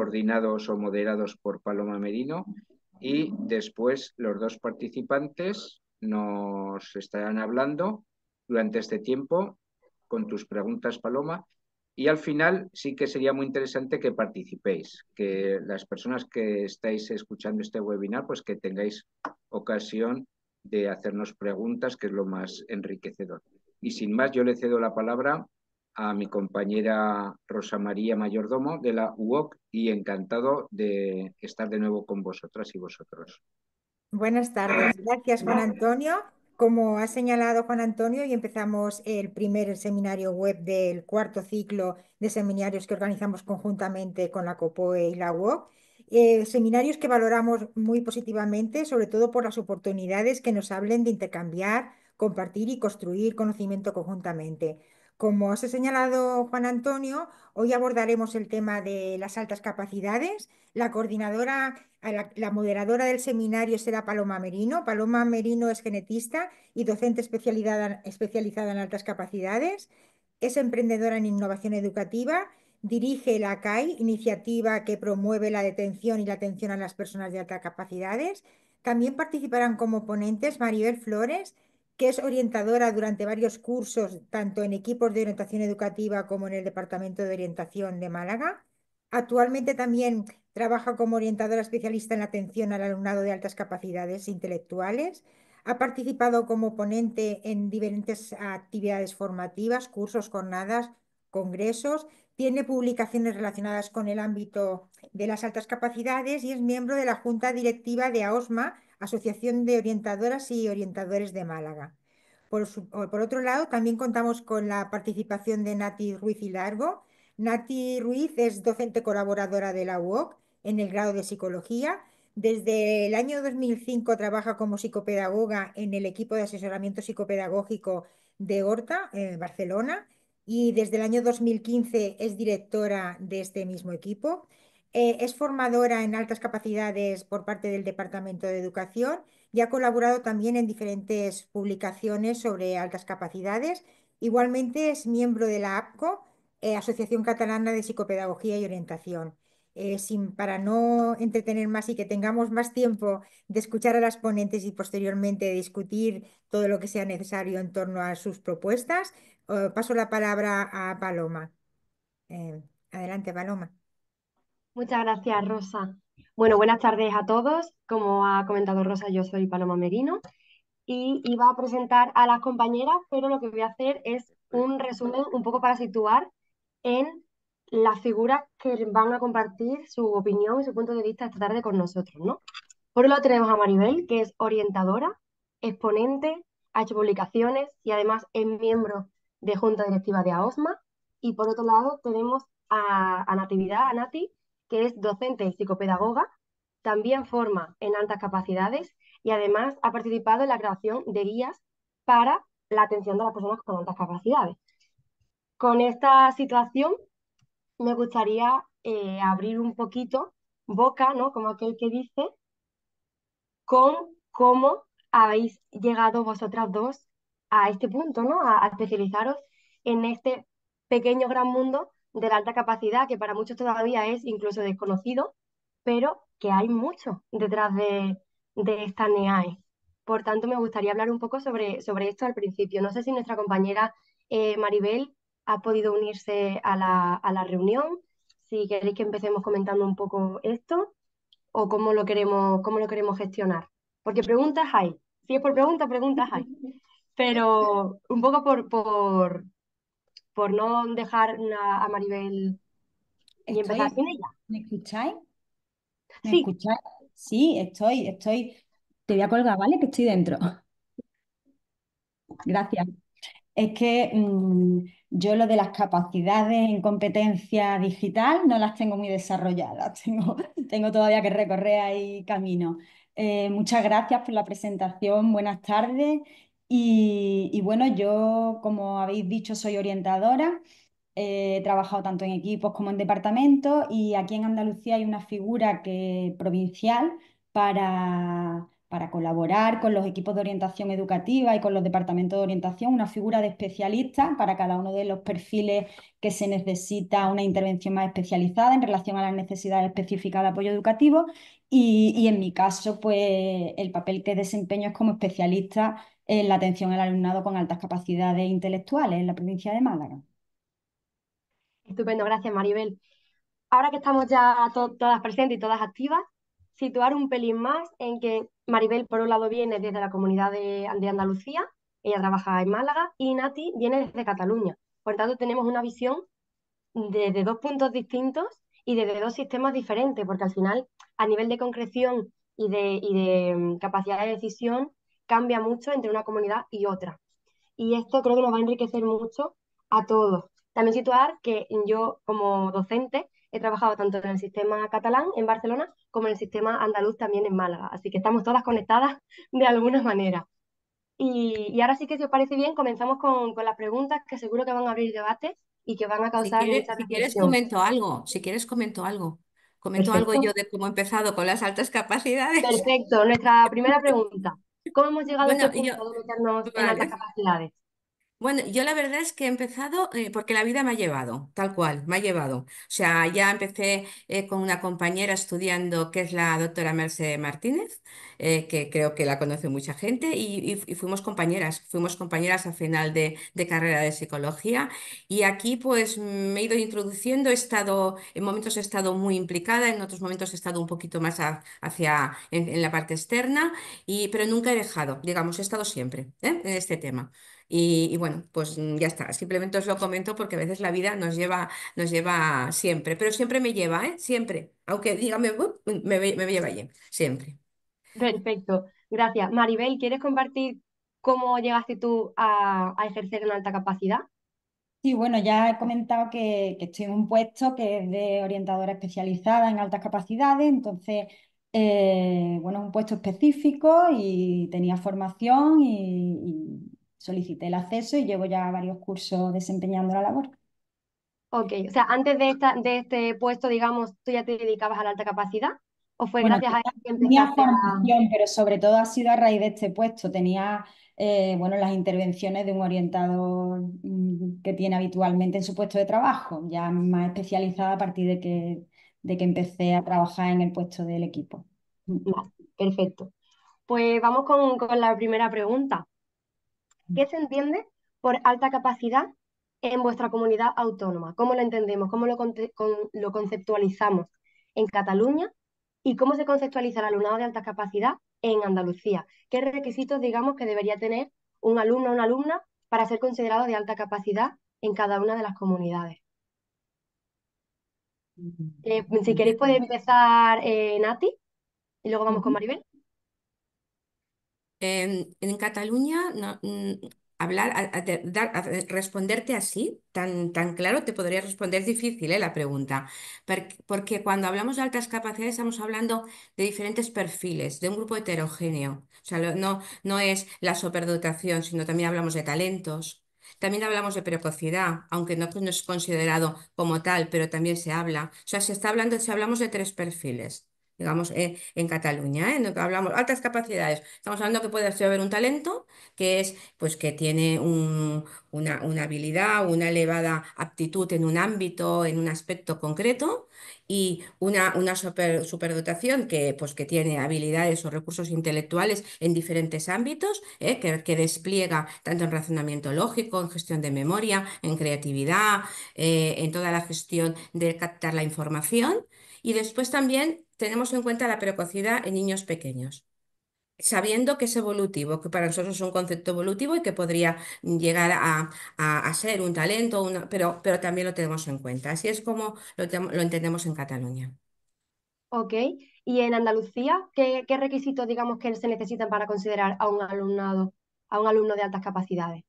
coordinados o moderados por Paloma Merino, y después los dos participantes nos estarán hablando durante este tiempo con tus preguntas, Paloma, y al final sí que sería muy interesante que participéis, que las personas que estáis escuchando este webinar, pues que tengáis ocasión de hacernos preguntas, que es lo más enriquecedor. Y sin más, yo le cedo la palabra a mi compañera Rosa María Mayordomo de la UOC, y encantado de estar de nuevo con vosotras y vosotros. Buenas tardes. Gracias, Juan Antonio. Como ha señalado Juan Antonio, hoy empezamos el primer seminario web del cuarto ciclo de seminarios que organizamos conjuntamente con la COPOE y la UOC. Seminarios que valoramos muy positivamente, sobre todo por las oportunidades que nos hablen de intercambiar, compartir y construir conocimiento conjuntamente. Como os he señalado Juan Antonio, hoy abordaremos el tema de las altas capacidades. La coordinadora la moderadora del seminario será Paloma Merino. Paloma Merino es genetista y docente especializada en altas capacidades. Es emprendedora en innovación educativa. Dirige la CAI, iniciativa que promueve la detención y la atención a las personas de altas capacidades. También participarán como ponentes Maribel Flores, que es orientadora durante varios cursos, tanto en equipos de orientación educativa como en el Departamento de Orientación de Málaga. Actualmente también trabaja como orientadora especialista en la atención al alumnado de altas capacidades intelectuales. Ha participado como ponente en diferentes actividades formativas, cursos, jornadas, congresos. Tiene publicaciones relacionadas con el ámbito de las altas capacidades y es miembro de la Junta Directiva de AOSMA, Asociación de Orientadoras y Orientadores de Málaga. Por otro lado, también contamos con la participación de Nati Ruiz y Largo. Nati Ruiz es docente colaboradora de la UOC en el grado de Psicología. Desde el año 2005 trabaja como psicopedagoga en el equipo de asesoramiento psicopedagógico de Horta, en Barcelona, y desde el año 2015 es directora de este mismo equipo. Es formadora en altas capacidades por parte del Departamento de Educación y ha colaborado también en diferentes publicaciones sobre altas capacidades. Igualmente es miembro de la APCO, Asociación Catalana de Psicopedagogía y Orientación. Para no entretener más y que tengamos más tiempo de escuchar a las ponentes y posteriormente discutir todo lo que sea necesario en torno a sus propuestas, paso la palabra a Paloma. Eh, Adelante, Paloma. Muchas gracias, Rosa. Bueno, buenas tardes a todos. Como ha comentado Rosa, yo soy Paloma Merino y iba a presentar a las compañeras, pero lo que voy a hacer es un resumen un poco para situar en las figuras que van a compartir su opinión y su punto de vista esta tarde con nosotros, ¿no? Por un lado tenemos a Maribel, que es orientadora, exponente, ha hecho publicaciones y además es miembro de Junta Directiva de AOSMA. Y por otro lado tenemos a Natividad, a Nati, que es docente y psicopedagoga, también forma en altas capacidades y además ha participado en la creación de guías para la atención de las personas con altas capacidades. Con esta situación me gustaría abrir un poquito boca, ¿no? Como aquel que dice, con cómo habéis llegado vosotras dos a este punto, ¿no? A especializaros en este pequeño gran mundo de la alta capacidad, que para muchos todavía es incluso desconocido, pero que hay mucho detrás de esta NEAE. Por tanto, me gustaría hablar un poco sobre esto al principio. No sé si nuestra compañera Maribel ha podido unirse a la reunión. Si queréis que empecemos comentando un poco esto o cómo lo queremos gestionar. Porque preguntas hay. Si es por preguntas, preguntas hay. Pero un poco por no dejar a Maribel y empezar Estoy, sin ella. ¿me escucháis? ¿Me Sí, escucháis? Sí, estoy. Te voy a colgar, ¿vale? Que estoy dentro. Gracias. Es que yo lo de las capacidades en competencia digital no las tengo muy desarrolladas. Tengo todavía que recorrer ahí camino. Muchas gracias por la presentación. Buenas tardes. Y bueno, yo, como habéis dicho, soy orientadora. He trabajado tanto en equipos como en departamentos y aquí en Andalucía hay una figura provincial para para colaborar con los equipos de orientación educativa y con los departamentos de orientación, una figura de especialista para cada uno de los perfiles que se necesita una intervención más especializada en relación a las necesidades específicas de apoyo educativo. Y en mi caso, pues el papel que desempeño es como especialista en la atención al alumnado con altas capacidades intelectuales en la provincia de Málaga. Estupendo, gracias Maribel. Ahora que estamos ya todas presentes y todas activas, situar un pelín más en que Maribel, por un lado, viene desde la comunidad de Andalucía, ella trabaja en Málaga, y Nati viene desde Cataluña. Por tanto, tenemos una visión desde dos puntos distintos y desde dos sistemas diferentes, porque al final, a nivel de concreción y de capacidad de decisión, cambia mucho entre una comunidad y otra. Y esto creo que nos va a enriquecer mucho a todos. También situar que yo, como docente, he trabajado tanto en el sistema catalán en Barcelona como en el sistema andaluz también en Málaga. Así que estamos todas conectadas de alguna manera. Y ahora sí que, si os parece bien, comenzamos con las preguntas que seguro que van a abrir debate y que van a Si causar quieres, mucha si quieres reflexión. comento algo, si quieres comento algo. Comento algo yo Perfecto. de cómo he empezado con las altas capacidades. Perfecto. Nuestra primera pregunta. ¿Cómo hemos llegado a Bueno, este punto de meternos en altas vale. capacidades? Bueno, yo la verdad es que he empezado porque la vida me ha llevado, tal cual, me ha llevado. O sea, ya empecé con una compañera estudiando, que es la doctora Merce Martínez, que creo que la conoce mucha gente, y fuimos compañeras al final de carrera de psicología. Y aquí pues me he ido introduciendo, en momentos he estado muy implicada, en otros momentos he estado un poquito más en la parte externa, pero nunca he dejado, digamos, he estado siempre, en este tema. Y bueno, pues ya está. Simplemente os lo comento porque a veces la vida nos lleva siempre, pero siempre me lleva, ¿eh? Siempre. Aunque dígame, me lleva allí, siempre. Perfecto, gracias. Maribel, ¿quieres compartir cómo llegaste tú a ejercer una alta capacidad? Sí, bueno, ya he comentado que estoy en un puesto que es de orientadora especializada en altas capacidades, entonces, bueno, es un puesto específico y tenía formación y solicité el acceso y llevo ya varios cursos desempeñando la labor. Ok, o sea, antes de este puesto, digamos, ¿tú ya te dedicabas a la alta capacidad? ¿O fue Bueno, gracias a esto que tenía empezaste a...? formación, pero sobre todo ha sido a raíz de este puesto. Tenía, bueno, las intervenciones de un orientador que tiene habitualmente en su puesto de trabajo, ya más especializada a partir de que empecé a trabajar en el puesto del equipo. Vale, perfecto. Pues vamos con la primera pregunta. ¿Qué se entiende por alta capacidad en vuestra comunidad autónoma? ¿Cómo lo entendemos? ¿Cómo lo conceptualizamos en Cataluña? ¿Y cómo se conceptualiza el alumnado de alta capacidad en Andalucía? ¿Qué requisitos, digamos, que debería tener un alumno o una alumna para ser considerado de alta capacidad en cada una de las comunidades? Si queréis, puede empezar Nati y luego vamos con Ujú. Maribel. En Cataluña, hablar, responderte así, tan claro, te podría responder, es difícil, la pregunta, porque cuando hablamos de altas capacidades estamos hablando de diferentes perfiles, de un grupo heterogéneo. O sea, no es la superdotación, sino también hablamos de talentos. También hablamos de precocidad, aunque no es considerado como tal, pero también se habla. O sea, si hablamos de tres perfiles digamos, en Cataluña, ¿eh? No hablamos altas capacidades. Estamos hablando que puede haber un talento que es, pues, que tiene una habilidad, una elevada aptitud en un ámbito, en un aspecto concreto, y una superdotación pues, que tiene habilidades o recursos intelectuales en diferentes ámbitos, que despliega tanto en razonamiento lógico, en gestión de memoria, en creatividad, en toda la gestión de captar la información. Y después también tenemos en cuenta la precocidad en niños pequeños, sabiendo que es evolutivo, que para nosotros es un concepto evolutivo y que podría llegar a ser un talento, pero también lo tenemos en cuenta. Así es como lo entendemos en Cataluña. Ok. Y en Andalucía, ¿qué requisitos, digamos, que se necesitan para considerar a un alumnado, a un alumno de altas capacidades?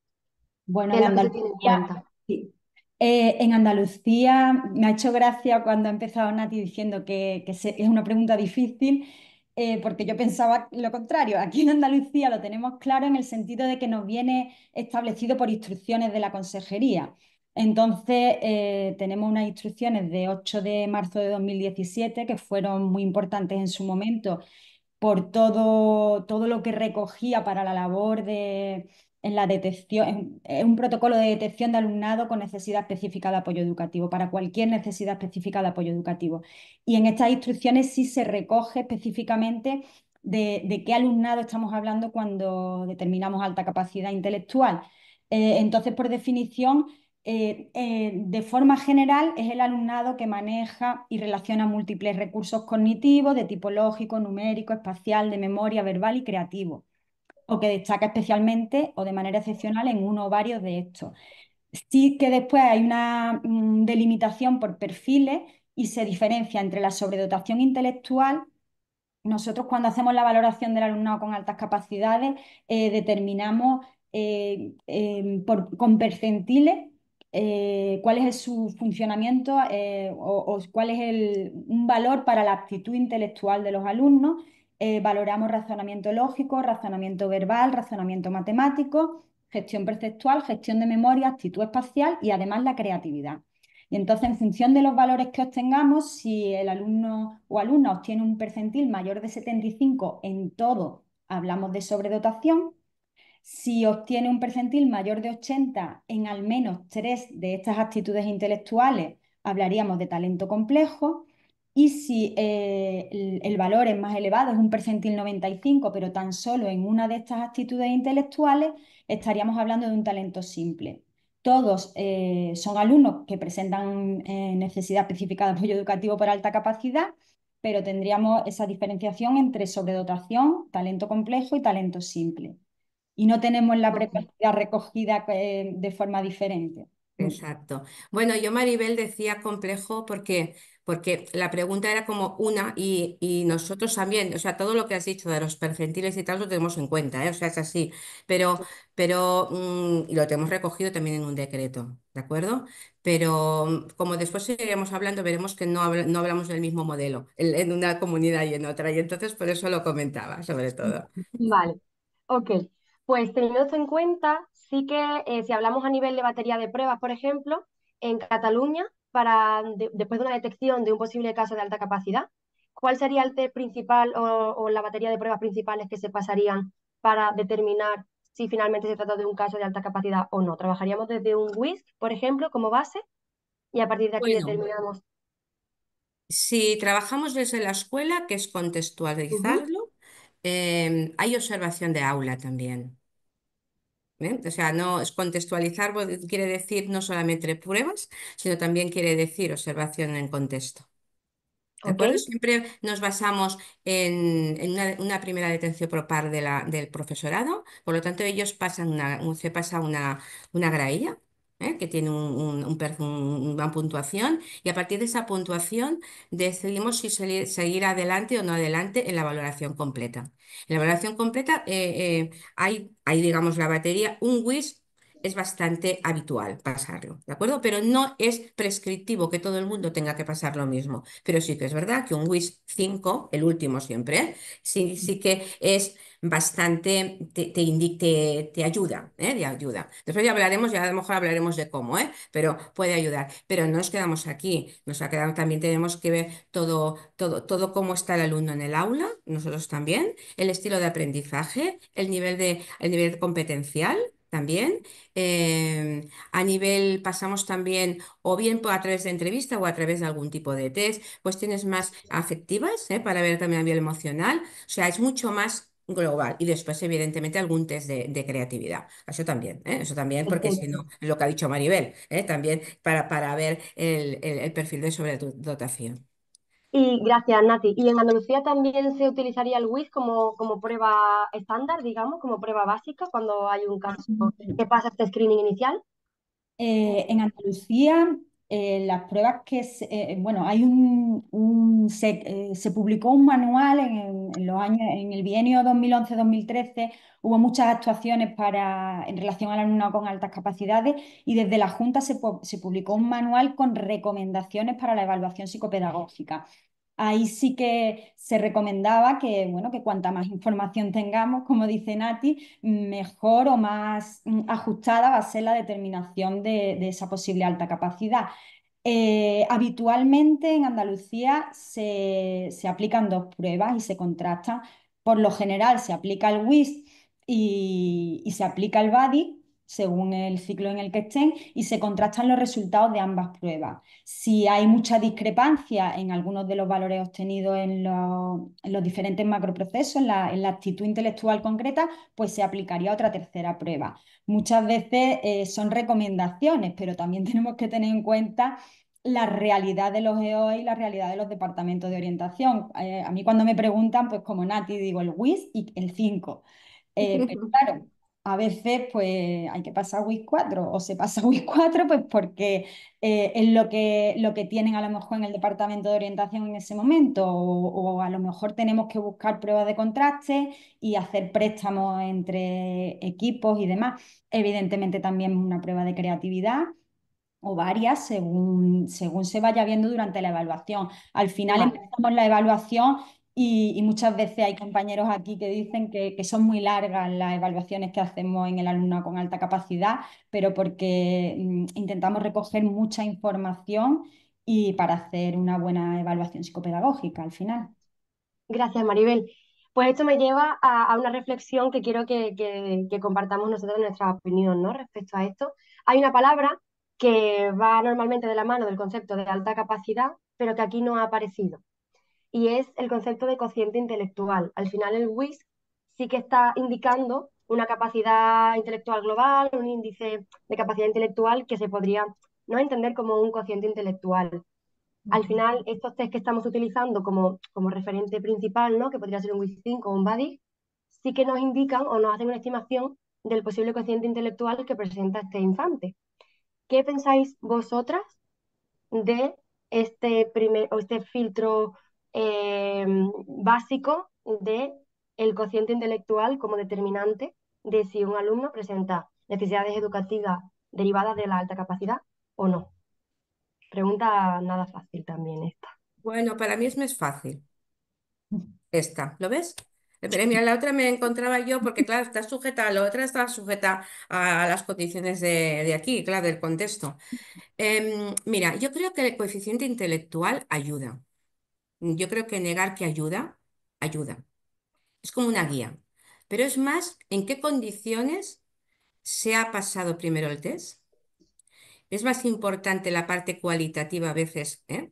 Bueno, ¿Qué en es lo que se tiene en Andalucía, cuenta? sí. En Andalucía me ha hecho gracia cuando ha empezado Nati diciendo que es una pregunta difícil, porque yo pensaba lo contrario. Aquí en Andalucía lo tenemos claro en el sentido de que nos viene establecido por instrucciones de la consejería. Entonces, tenemos unas instrucciones de 8 de marzo de 2017 que fueron muy importantes en su momento por todo lo que recogía para la labor en la detección, es un protocolo de detección de alumnado con necesidad específica de apoyo educativo, para cualquier necesidad específica de apoyo educativo. Y en estas instrucciones sí se recoge específicamente de qué alumnado estamos hablando cuando determinamos alta capacidad intelectual. Entonces, por definición, de forma general, es el alumnado que maneja y relaciona múltiples recursos cognitivos de tipo lógico, numérico, espacial, de memoria, verbal y creativo, o que destaca especialmente o de manera excepcional en uno o varios de estos. Sí que después hay una delimitación por perfiles y se diferencia entre la sobredotación intelectual. Nosotros cuando hacemos la valoración del alumnado con altas capacidades, determinamos con percentiles cuál es su funcionamiento o cuál es un valor para la aptitud intelectual de los alumnos. Valoramos razonamiento lógico, razonamiento verbal, razonamiento matemático, gestión perceptual, gestión de memoria, actitud espacial y además la creatividad. Y entonces, en función de los valores que obtengamos, si el alumno o alumna obtiene un percentil mayor de 75 en todo, hablamos de sobredotación. Si obtiene un percentil mayor de 80 en al menos tres de estas actitudes intelectuales, hablaríamos de talento complejo. Y si el valor es más elevado, es un percentil 95, pero tan solo en una de estas actitudes intelectuales, estaríamos hablando de un talento simple. Todos son alumnos que presentan necesidad específica de apoyo educativo por alta capacidad, pero tendríamos esa diferenciación entre sobredotación, talento complejo y talento simple. Y no tenemos la Ok. precapacidad recogida de forma diferente. Exacto. Bueno, yo Maribel decía complejo porque la pregunta era como una y nosotros también, o sea, todo lo que has dicho de los percentiles y tal lo tenemos en cuenta, ¿eh? O sea, es así, y lo tenemos recogido también en un decreto, ¿de acuerdo? Pero como después seguiremos hablando, veremos que no hablamos del mismo modelo en una comunidad y en otra, y entonces por eso lo comentaba, sobre todo. Vale, ok. Pues teniendo esto en cuenta, sí que si hablamos a nivel de batería de pruebas, por ejemplo, en Cataluña, después de una detección de un posible caso de alta capacidad, ¿cuál sería el test principal o la batería de pruebas principales que se pasarían para determinar si finalmente se trata de un caso de alta capacidad o no? ¿Trabajaríamos desde un WISC, por ejemplo, como base y a partir de aquí Bueno. determinamos? Si trabajamos desde la escuela, que es Ujú. contextualizarlo, hay observación de aula también. ¿Eh? O sea, no es contextualizar, quiere decir no solamente pruebas, sino también quiere decir observación en contexto. ¿De Ok, acuerdo? Siempre nos basamos en una primera detención por parte del profesorado, por lo tanto ellos pasan se pasa una grailla, ¿eh? Que tiene una puntuación y a partir de esa puntuación decidimos si seguir adelante o no adelante en la valoración completa. En la valoración completa hay, digamos, la batería, un WIS. Es bastante habitual pasarlo, ¿de acuerdo? Pero no es prescriptivo que todo el mundo tenga que pasar lo mismo. Pero sí que es verdad que un WIS 5, el último siempre, sí que es bastante, te ayuda, ¿eh? Te ayuda. Después ya hablaremos, ya a lo mejor hablaremos de cómo, ¿eh? Pero puede ayudar. Pero no nos quedamos aquí, también tenemos que ver todo cómo está el alumno en el aula, nosotros también, el estilo de aprendizaje, el nivel competencial. También a nivel pasamos también o bien a través de entrevista o a través de algún tipo de test, cuestiones más afectivas, ¿eh? Para ver también a nivel emocional. O sea, es mucho más global. Y después, evidentemente, algún test de creatividad. Eso también, ¿eh? Eso también, porque si perfecto. no, es lo que ha dicho Maribel, ¿eh? También para ver el perfil de sobredotación. Y gracias, Nati. ¿Y en Andalucía también se utilizaría el WIS como prueba estándar, digamos, como prueba básica cuando hay un caso que pasa este screening inicial? En Andalucía, las pruebas bueno, se publicó un manual en los años, en el bienio 2011-2013, hubo muchas actuaciones en relación al alumnado con altas capacidades y desde la Junta se publicó un manual con recomendaciones para la evaluación psicopedagógica. Ahí sí que se recomendaba que, bueno, que cuanta más información tengamos, como dice Nati, mejor o más ajustada va a ser la determinación de esa posible alta capacidad. Habitualmente en Andalucía se aplican dos pruebas y se contrastan. Por lo general se aplica el WIS y se aplica el BADI según el ciclo en el que estén y se contrastan los resultados de ambas pruebas. Si hay mucha discrepancia en algunos de los valores obtenidos en los diferentes macroprocesos, en la actitud intelectual concreta, pues se aplicaría otra tercera prueba. Muchas veces son recomendaciones, pero también tenemos que tener en cuenta la realidad de los EOE y la realidad de los departamentos de orientación. A mí cuando me preguntan, pues como Nati, digo el WIS y el 5. Pero claro, a veces pues hay que pasar WIS 4 o se pasa WIS 4 pues porque es lo que tienen a lo mejor en el departamento de orientación en ese momento o a lo mejor tenemos que buscar pruebas de contraste y hacer préstamos entre equipos y demás. Evidentemente también una prueba de creatividad o varias según se vaya viendo durante la evaluación. Al final Vale. empezamos la evaluación y muchas veces hay compañeros aquí que dicen que son muy largas las evaluaciones que hacemos en el alumno con alta capacidad, pero porque intentamos recoger mucha información y para hacer una buena evaluación psicopedagógica al final. Gracias, Maribel. Pues esto me lleva a una reflexión que quiero que compartamos nosotros nuestra opinión, ¿no? Respecto a esto. Hay una palabra que va normalmente de la mano del concepto de alta capacidad, pero que aquí no ha aparecido, y es el concepto de cociente intelectual. Al final el WIS sí que está indicando una capacidad intelectual global, un índice de capacidad intelectual que se podría no entender como un cociente intelectual. Al final, estos test que estamos utilizando como referente principal, ¿no? Que podría ser un WIS 5 o un BADI, sí que nos indican o nos hacen una estimación del posible cociente intelectual que presenta este infante. ¿Qué pensáis vosotras de este primer o este filtro básico de el cociente intelectual como determinante de si un alumno presenta necesidades educativas derivadas de la alta capacidad o no? Pregunta nada fácil también esta. Bueno, para mí es más fácil esta, ¿lo ves? Pero mira, la otra me encontraba yo porque, claro, está sujeta, la otra está sujeta a las condiciones de aquí, claro, del contexto. Mira, yo creo que el coeficiente intelectual ayuda. Yo creo que negar que ayuda, ayuda. Es como una guía. Pero es más en qué condiciones se ha pasado primero el test. Es más importante la parte cualitativa a veces, ¿eh?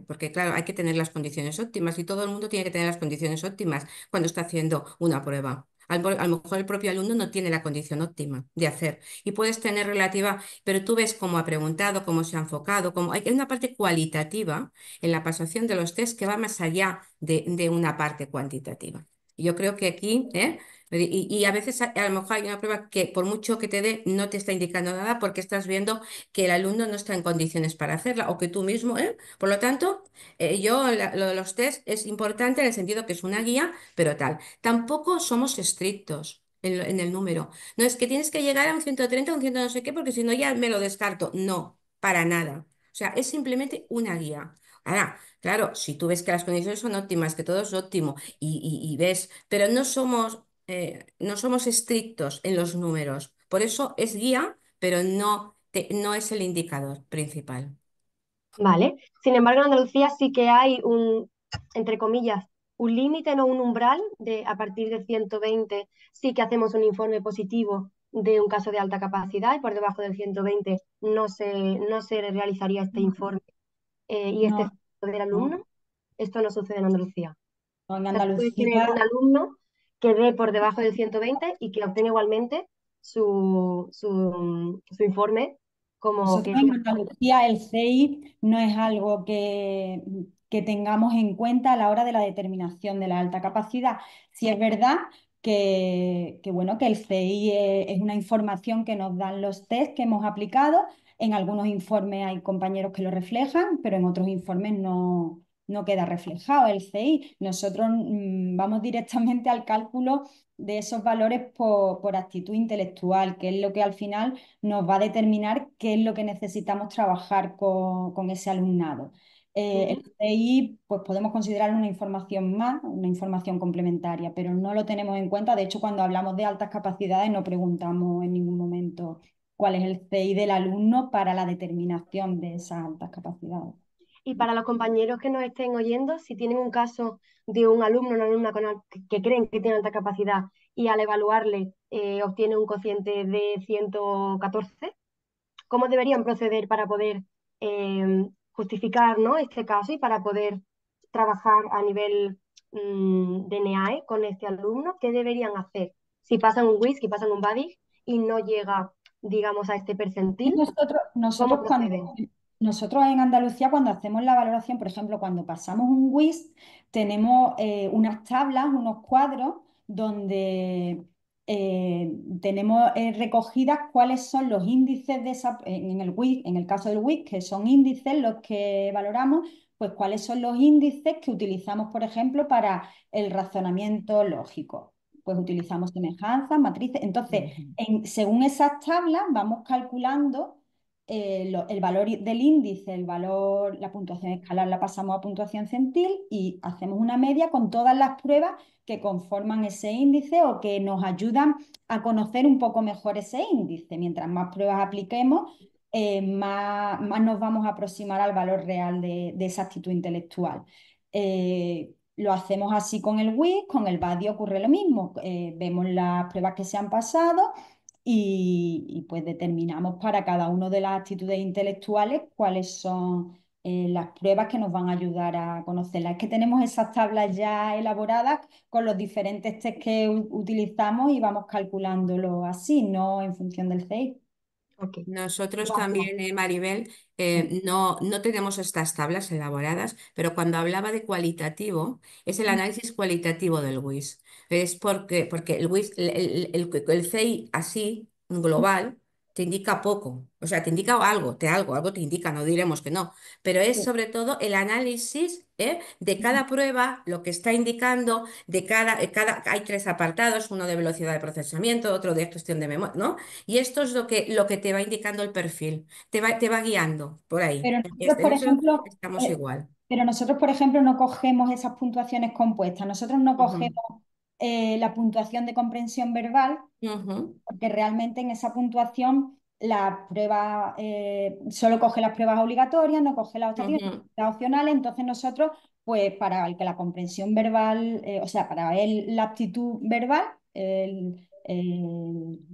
Porque claro, hay que tener las condiciones óptimas y todo el mundo tiene que tener las condiciones óptimas cuando está haciendo una prueba. A lo mejor el propio alumno no tiene la condición óptima de hacer y puedes tener relativa, pero tú ves cómo ha preguntado, cómo se ha enfocado, hay una parte cualitativa en la pasación de los test que va más allá de una parte cuantitativa. Yo creo que aquí, ¿eh? Y a veces a lo mejor hay una prueba que por mucho que te dé no te está indicando nada porque estás viendo que el alumno no está en condiciones para hacerla o que tú mismo, ¿eh? Por lo tanto, lo de los test es importante en el sentido que es una guía, pero tal. Tampoco somos estrictos en el número. No es que tienes que llegar a un 130 un 100 no sé qué, porque si no ya me lo descarto. No, para nada. O sea, es simplemente una guía. Ahora, claro, si tú ves que las condiciones son óptimas, que todo es óptimo y ves, pero no somos estrictos en los números. Por eso es guía, pero no es el indicador principal. Vale. Sin embargo, en Andalucía sí que hay entre comillas, un límite, no un umbral, de a partir de 120 sí que hacemos un informe positivo de un caso de alta capacidad y por debajo del 120 no se realizaría este informe y este No, filtro del no, alumno. Esto no sucede en Andalucía. no, en O sea, tú puedes tener Andalucía. un alumno que dé por debajo del 120 y que obtenga igualmente su informe como que Nosotros es en una... Andalucía el CI no es algo que tengamos en cuenta a la hora de la determinación de la alta capacidad. Sí es verdad bueno, que el CI es una información que nos dan los test que hemos aplicado. En algunos informes hay compañeros que lo reflejan, pero en otros informes no queda reflejado el CI. Nosotros vamos directamente al cálculo de esos valores por actitud intelectual, que es lo que al final nos va a determinar qué es lo que necesitamos trabajar con ese alumnado. El CI, pues podemos considerarlo una información más, una información complementaria, pero no lo tenemos en cuenta. De hecho, cuando hablamos de altas capacidades, no preguntamos en ningún momento cuál es el CI del alumno para la determinación de esas altas capacidades. Y para los compañeros que nos estén oyendo, si tienen un caso de un alumno o una alumna que creen que tiene alta capacidad y al evaluarle obtiene un cociente de 114, ¿cómo deberían proceder para poder justificar, ¿no?, este caso y para poder trabajar a nivel de NEAE con este alumno? ¿Qué deberían hacer si pasan un WIS, si pasan un BADIG y no llega, digamos, a este percentil? Nosotros, ¿Cómo nosotros, cuando, proceden? nosotros en Andalucía, cuando hacemos la valoración, por ejemplo, cuando pasamos un WIS, tenemos unas tablas, unos cuadros donde tenemos recogidas cuáles son los índices de esa, en el WIS, en el caso del WIS, que son índices los que valoramos, pues cuáles son los índices que utilizamos, por ejemplo, para el razonamiento lógico. Pues utilizamos semejanzas, matrices. Entonces, según esas tablas vamos calculando el valor del índice, el valor, la puntuación escalar la pasamos a puntuación centil y hacemos una media con todas las pruebas que conforman ese índice o que nos ayudan a conocer un poco mejor ese índice. Mientras más pruebas apliquemos, más nos vamos a aproximar al valor real de esa actitud intelectual. Lo hacemos así con el WIS, con el BADI ocurre lo mismo. Vemos las pruebas que se han pasado pues determinamos para cada una de las actitudes intelectuales cuáles son las pruebas que nos van a ayudar a conocerlas. Es que tenemos esas tablas ya elaboradas con los diferentes test que utilizamos y vamos calculándolo así, no en función del CI. Ok. Nosotros Gracias. también, Maribel, no tenemos estas tablas elaboradas, pero cuando hablaba de cualitativo, es el análisis cualitativo del WIS. Es porque el WIS, el CI así, global, te indica poco. O sea, te indica algo te indica, no diremos que no. Pero es sobre todo el análisis, de cada prueba, lo que está indicando, hay tres apartados, uno de velocidad de procesamiento, otro de gestión de memoria, ¿no? Y esto es lo que te va indicando el perfil, te va guiando por ahí. Pero nosotros, En por eso ejemplo, estamos igual. pero nosotros, por ejemplo, no cogemos esas puntuaciones compuestas. Nosotros no Ujú, cogemos la puntuación de comprensión verbal, ujú, porque realmente en esa puntuación la prueba solo coge las pruebas obligatorias, no coge las optativas, ujú, las opcionales. Entonces nosotros, pues para el que la comprensión verbal, o sea, para ver la aptitud verbal,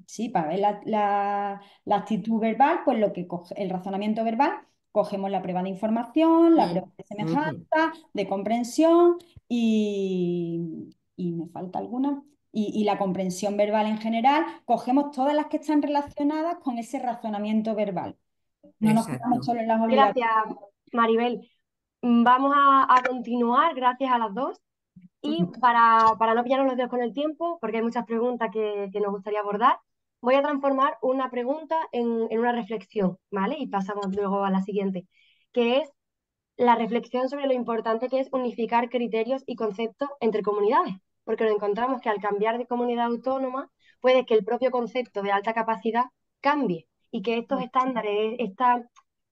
sí, para ver la actitud verbal, pues lo que coge el razonamiento verbal, cogemos la prueba de información, la prueba de ujú. semejanza, de comprensión y me falta alguna y la comprensión verbal en general, cogemos todas las que están relacionadas con ese razonamiento verbal. No nos quedamos Exacto. solo en las obligatorias. Gracias, Maribel. Vamos a continuar, gracias a las dos. Y para no pillarnos los dedos con el tiempo, porque hay muchas preguntas que nos gustaría abordar, voy a transformar una pregunta en una reflexión, ¿vale? Y pasamos luego a la siguiente, que es la reflexión sobre lo importante que es unificar criterios y conceptos entre comunidades, porque nos encontramos que al cambiar de comunidad autónoma puede que el propio concepto de alta capacidad cambie y que estos estándares,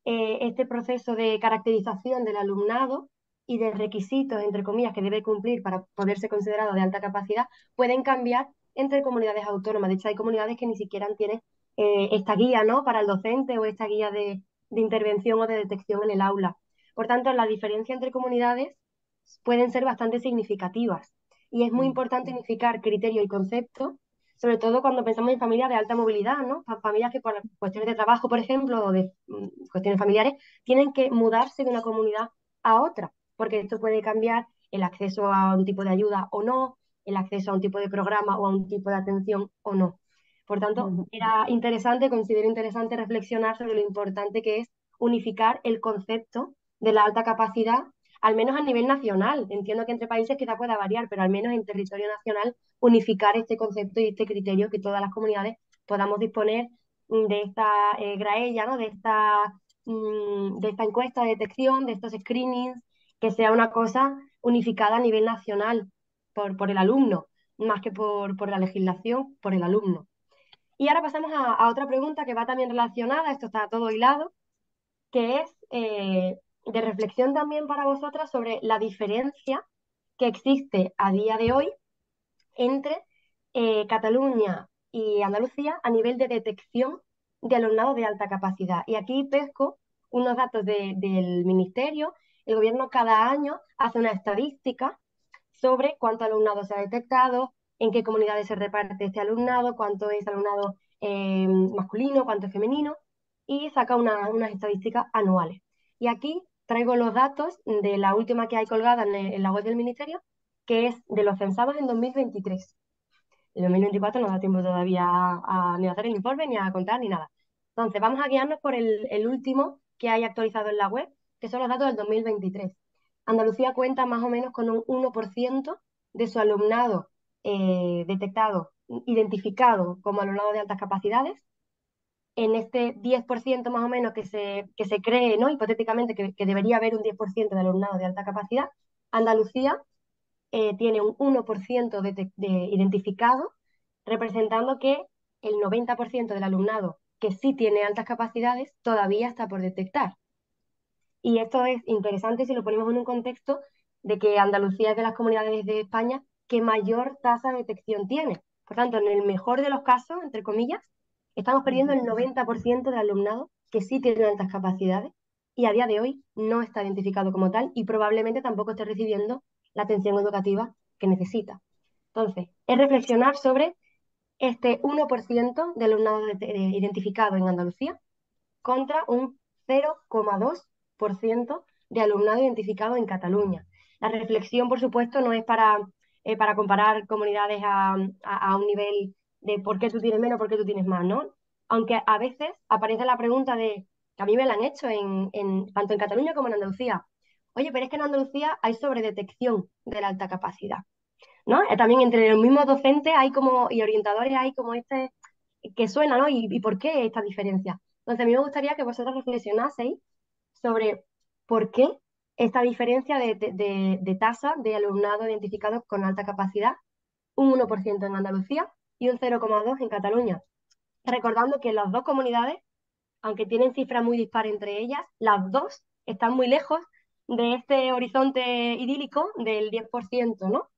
este proceso de caracterización del alumnado y de requisitos, entre comillas, que debe cumplir para poderse considerado de alta capacidad, pueden cambiar entre comunidades autónomas. De hecho, hay comunidades que ni siquiera tienen esta guía, ¿no?, para el docente o esta guía de intervención o de detección en el aula. Por tanto, las diferencias entre comunidades pueden ser bastante significativas y es muy importante unificar criterios y conceptos, sobre todo cuando pensamos en familias de alta movilidad, ¿no? Familias que por cuestiones de trabajo, por ejemplo, o de cuestiones familiares, tienen que mudarse de una comunidad a otra, porque esto puede cambiar el acceso a un tipo de ayuda o no, el acceso a un tipo de programa o a un tipo de atención o no. Por tanto, considero interesante reflexionar sobre lo importante que es unificar el concepto de la alta capacidad, al menos a nivel nacional. Entiendo que entre países quizá pueda variar, pero al menos en territorio nacional unificar este concepto y este criterio, que todas las comunidades podamos disponer de esta graella, ¿no?, de esta encuesta de detección, de estos screenings, que sea una cosa unificada a nivel nacional por el alumno, más que por la legislación, por el alumno. Y ahora pasamos a otra pregunta que va también relacionada, esto está todo hilado, que es de reflexión también para vosotras sobre la diferencia que existe a día de hoy entre Cataluña y Andalucía a nivel de detección de alumnado de alta capacidad. Y aquí pesco unos datos del Ministerio el gobierno cada año hace una estadística sobre cuánto alumnado se ha detectado, en qué comunidades se reparte este alumnado, cuánto es alumnado masculino, cuánto es femenino, y saca unas estadísticas anuales. Y aquí traigo los datos de la última que hay colgada en la web del Ministerio, que es de los censados en 2023. En 2024 no da tiempo todavía ni a hacer el informe, ni a contar, ni nada. Entonces, vamos a guiarnos por el último que hay actualizado en la web, que son los datos del 2023. Andalucía cuenta más o menos con un 1% de su alumnado detectado, identificado como alumnado de altas capacidades. En este 10% más o menos que se cree, ¿no? Hipotéticamente, que debería haber un 10% de alumnado de alta capacidad, Andalucía tiene un 1% de identificado, representando que el 90% del alumnado que sí tiene altas capacidades todavía está por detectar. Y esto es interesante si lo ponemos en un contexto de que Andalucía es de las comunidades de España que mayor tasa de detección tiene. Por tanto, en el mejor de los casos, entre comillas, estamos perdiendo el 90% del alumnado que sí tiene altas capacidades y a día de hoy no está identificado como tal y probablemente tampoco esté recibiendo la atención educativa que necesita. Entonces, es reflexionar sobre este 1% de alumnado identificado en Andalucía contra un 0,2% de alumnado identificado en Cataluña. La reflexión, por supuesto, no es para comparar comunidades a un nivel de por qué tú tienes menos, por qué tú tienes más, ¿no? Aunque a veces aparece la pregunta que a mí me la han hecho tanto en Cataluña como en Andalucía. Oye, pero es que en Andalucía hay sobredetección de la alta capacidad, ¿no? También entre los mismos docentes y orientadores hay como que suena, ¿no? ¿Y por qué esta diferencia? Entonces, a mí me gustaría que vosotros reflexionaseis sobre por qué esta diferencia de tasa de alumnado identificado con alta capacidad, un 1% en Andalucía y un 0,2% en Cataluña. Recordando que las dos comunidades, aunque tienen cifras muy dispares entre ellas, las dos están muy lejos de este horizonte idílico del 10%, ¿no?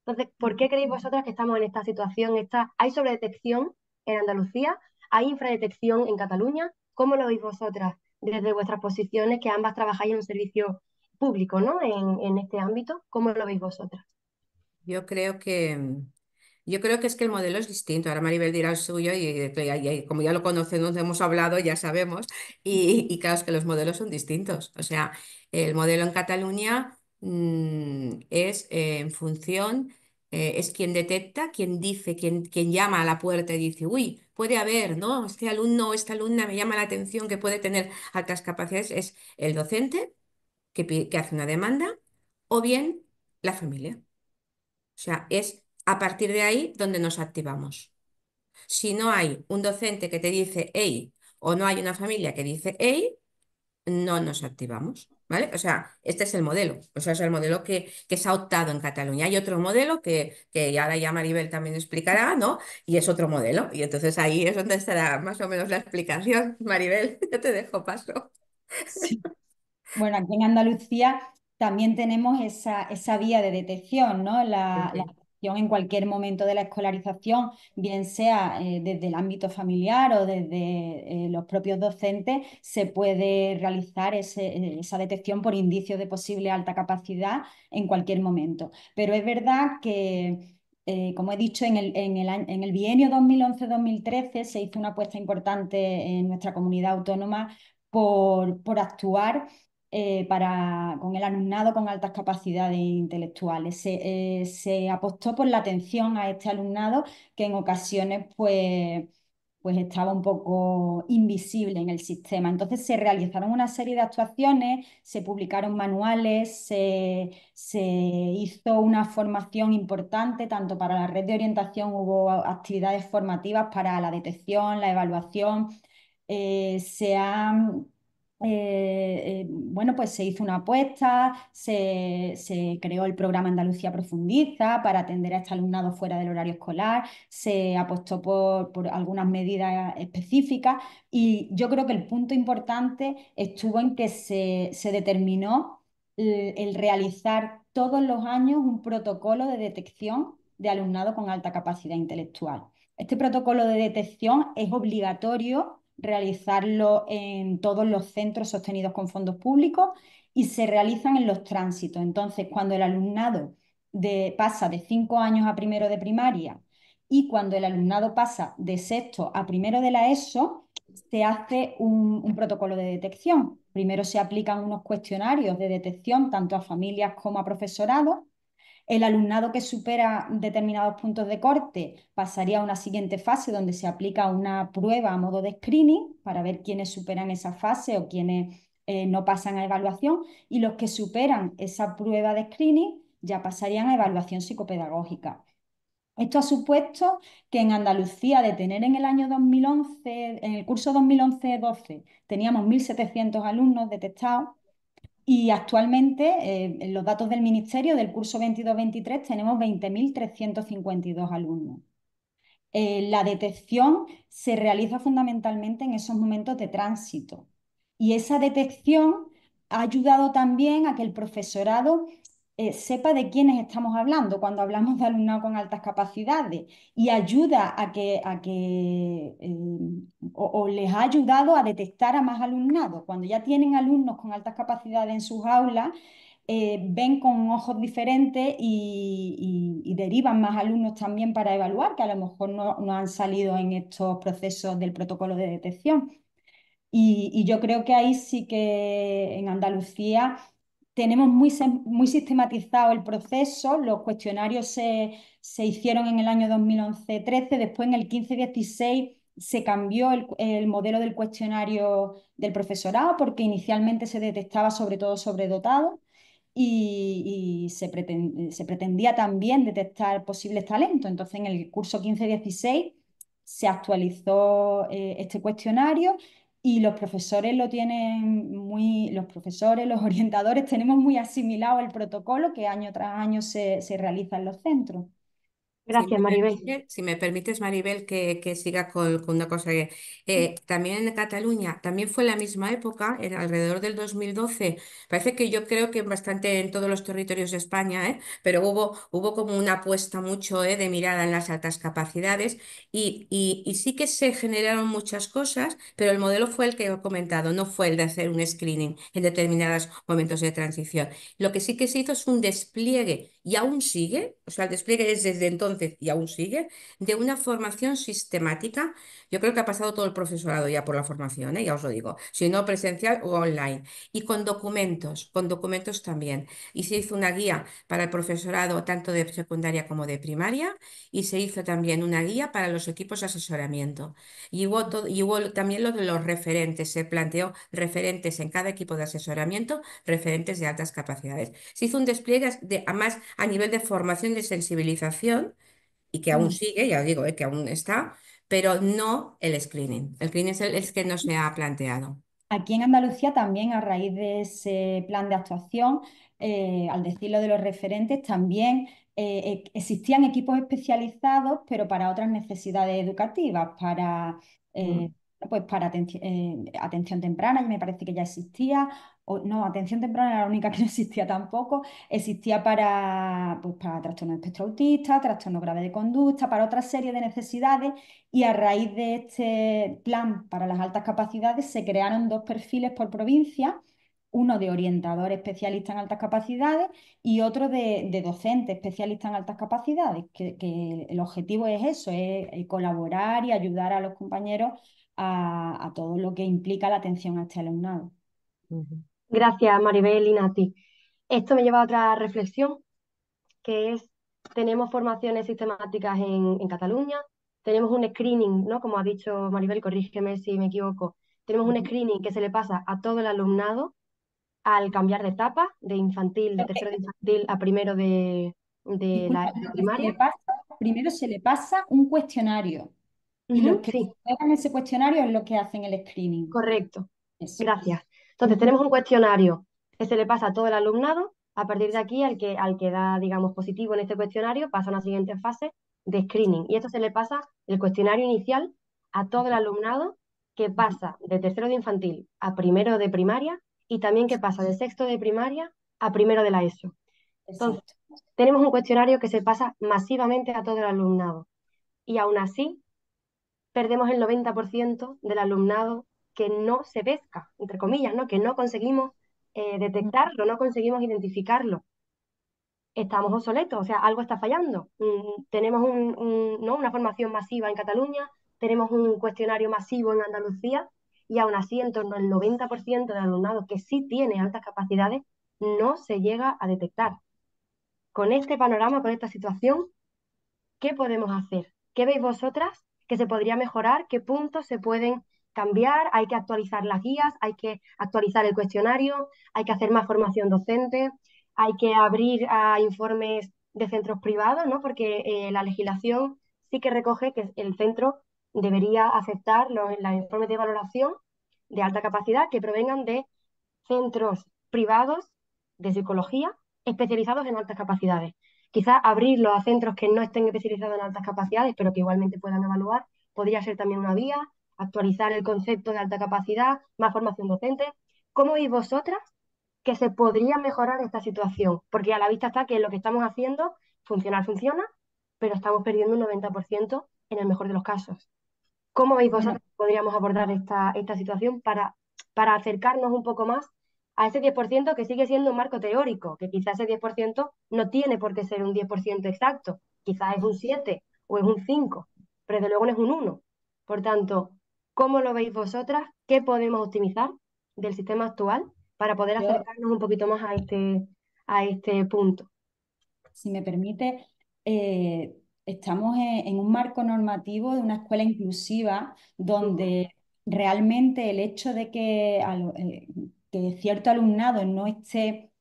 Entonces, ¿por qué creéis vosotras que estamos en esta situación? ¿Hay sobredetección en Andalucía? ¿Hay infradetección en Cataluña? ¿Cómo lo veis vosotras desde vuestras posiciones, que ambas trabajáis en un servicio público, ¿no? En este ámbito? ¿Cómo lo veis vosotras? Yo creo que, yo creo que es que el modelo es distinto. Ahora Maribel dirá el suyo y como ya lo conocemos, hemos hablado, ya sabemos. Y claro, es que los modelos son distintos. O sea, el modelo en Cataluña es en función, es quien detecta, quien dice, quien llama a la puerta y dice, uy, puede haber, ¿no? Este alumno o esta alumna me llama la atención que puede tener altas capacidades. Es el docente que hace una demanda o bien la familia. O sea, es a partir de ahí donde nos activamos. Si no hay un docente que te dice hey o no hay una familia que dice hey, no nos activamos. ¿Vale? O sea, este es el modelo. O sea, es el modelo que se ha optado en Cataluña. Hay otro modelo que ahora ya Maribel también explicará, ¿no? Y es otro modelo. Y entonces ahí es donde estará más o menos la explicación. Maribel, yo te dejo paso. Sí. Bueno, aquí en Andalucía también tenemos esa vía de detección, ¿no? La detección en cualquier momento de la escolarización, bien sea desde el ámbito familiar o desde los propios docentes, se puede realizar esa detección por indicios de posible alta capacidad en cualquier momento. Pero es verdad que, como he dicho, en el bienio 2011-2013 se hizo una apuesta importante en nuestra comunidad autónoma por actuar con el alumnado con altas capacidades intelectuales. Se apostó por la atención a este alumnado que en ocasiones pues estaba un poco invisible en el sistema. Entonces se realizaron una serie de actuaciones, se publicaron manuales, se hizo una formación importante, tanto para la red de orientación hubo actividades formativas para la detección, la evaluación. Se han bueno, pues se hizo una apuesta, se creó el programa Andalucía Profundiza para atender a este alumnado fuera del horario escolar, se apostó por algunas medidas específicas y yo creo que el punto importante estuvo en que se determinó el realizar todos los años un protocolo de detección de alumnado con alta capacidad intelectual. Este protocolo de detección es obligatorio realizarlo en todos los centros sostenidos con fondos públicos y se realizan en los tránsitos. Entonces, cuando el alumnado pasa de 5 años a primero de primaria y cuando el alumnado pasa de sexto a primero de la ESO, se hace un protocolo de detección. Primero se aplican unos cuestionarios de detección tanto a familias como a profesorado. El alumnado que supera determinados puntos de corte pasaría a una siguiente fase donde se aplica una prueba a modo de screening para ver quiénes superan esa fase o quiénes no pasan a evaluación, y los que superan esa prueba de screening ya pasarían a evaluación psicopedagógica. Esto ha supuesto que en Andalucía, de tener en el año 2011, en el curso 2011-12, teníamos 1.700 alumnos detectados, y actualmente, en los datos del Ministerio del curso 22-23, tenemos 20.352 alumnos. La detección se realiza fundamentalmente en esos momentos de tránsito, y esa detección ha ayudado también a que el profesorado sepa de quiénes estamos hablando cuando hablamos de alumnado con altas capacidades, y ayuda o les ha ayudado a detectar a más alumnado. Cuando ya tienen alumnos con altas capacidades en sus aulas, ven con ojos diferentes y derivan más alumnos también para evaluar, que a lo mejor no han salido en estos procesos del protocolo de detección. Y yo creo que ahí sí que en Andalucía tenemos muy sistematizado el proceso. Los cuestionarios se hicieron en el año 2011-13, después en el 15-16 se cambió el modelo del cuestionario del profesorado, porque inicialmente se detectaba sobre todo sobredotado, y se pretendía también detectar posibles talentos. Entonces, en el curso 15-16 se actualizó este cuestionario, y los profesores los profesores, los orientadores, tenemos muy asimilado el protocolo que año tras año se realiza en los centros. Gracias, Maribel. Si me permites, Maribel, que siga con una cosa que también en Cataluña, también fue la misma época, alrededor del 2012. Parece que yo creo que bastante en todos los territorios de España, pero hubo como una apuesta mucho de mirada en las altas capacidades y sí que se generaron muchas cosas, pero el modelo fue el que he comentado, no fue el de hacer un screening en determinados momentos de transición. Lo que sí que se hizo es un despliegue, y aún sigue, o sea, el despliegue es desde entonces y aún sigue, de una formación sistemática. Yo creo que ha pasado todo el profesorado ya por la formación, ya os lo digo, si no presencial o online, y con documentos también. Y se hizo una guía para el profesorado tanto de secundaria como de primaria, y se hizo también una guía para los equipos de asesoramiento. Y hubo también lo de los referentes, se planteó referentes en cada equipo de asesoramiento, referentes de altas capacidades. Se hizo un despliegue además a nivel de formación y de sensibilización, y que aún sigue, ya os digo, que aún está, pero no el screening. El screening es el que no se ha planteado. Aquí en Andalucía también, a raíz de ese plan de actuación, al decirlo de los referentes, también existían equipos especializados, pero para otras necesidades educativas, Mm. pues para atención temprana, me parece que ya existía, o no, atención temprana era la única que no existía tampoco. Existía pues para trastorno de espectro autista, trastorno grave de conducta, para otra serie de necesidades. Y a raíz de este plan para las altas capacidades se crearon dos perfiles por provincia: uno de orientador especialista en altas capacidades y otro de docente especialista en altas capacidades, que el objetivo es eso, es colaborar y ayudar a los compañeros a todo lo que implica la atención a este alumnado. Ujú. Gracias, Maribel y Nati. Esto me lleva a otra reflexión, que es, tenemos formaciones sistemáticas en Cataluña, tenemos un screening, ¿no? Como ha dicho Maribel, corrígeme si me equivoco, tenemos un screening que se le pasa a todo el alumnado al cambiar de etapa, de infantil, de tercero de infantil a primero Disculpa, de lo que primaria. primero se le pasa un cuestionario, y los que Sí, superan ese cuestionario es lo que hacen el screening. correcto. Eso. Gracias. Entonces, tenemos un cuestionario que se le pasa a todo el alumnado. A partir de aquí, al que da, digamos, positivo en este cuestionario, pasa a una siguiente fase de screening. Y esto se le pasa el cuestionario inicial a todo el alumnado, que pasa de tercero de infantil a primero de primaria, y también que pasa de sexto de primaria a primero de la ESO. Entonces, Exacto. tenemos un cuestionario que se pasa masivamente a todo el alumnado. Y aún así, perdemos el 90% del alumnado que no se pesca, entre comillas, ¿no? Que no conseguimos detectarlo, no conseguimos identificarlo. Estamos obsoletos, o sea, algo está fallando. Tenemos ¿no? una formación masiva en Cataluña, tenemos un cuestionario masivo en Andalucía y aún así en torno al 90% del alumnado que sí tiene altas capacidades no se llega a detectar. Con este panorama, con esta situación, ¿qué podemos hacer? ¿Qué veis vosotras que se podría mejorar? ¿Qué puntos se pueden cambiar? Hay que actualizar las guías, hay que actualizar el cuestionario, hay que hacer más formación docente, hay que abrir a informes de centros privados, ¿no? Porque la legislación sí que recoge que el centro debería aceptar los informes de valoración de alta capacidad que provengan de centros privados de psicología especializados en altas capacidades. Quizás abrirlo a centros que no estén especializados en altas capacidades, pero que igualmente puedan evaluar, podría ser también una vía, actualizar el concepto de alta capacidad, más formación docente. ¿Cómo veis vosotras que se podría mejorar esta situación? Porque a la vista está que lo que estamos haciendo, funciona, pero estamos perdiendo un 90% en el mejor de los casos. ¿Cómo veis Bueno, vosotros que podríamos abordar esta situación para acercarnos un poco más a ese 10% que sigue siendo un marco teórico, que quizás ese 10% no tiene por qué ser un 10% exacto, quizás es un 7 o es un 5, pero desde luego no es un 1. Por tanto, ¿cómo lo veis vosotras? ¿Qué podemos optimizar del sistema actual para poder yo, acercarnos un poquito más a este punto? si me permite, estamos en un marco normativo de una escuela inclusiva donde realmente el hecho de que cierto alumnado no esté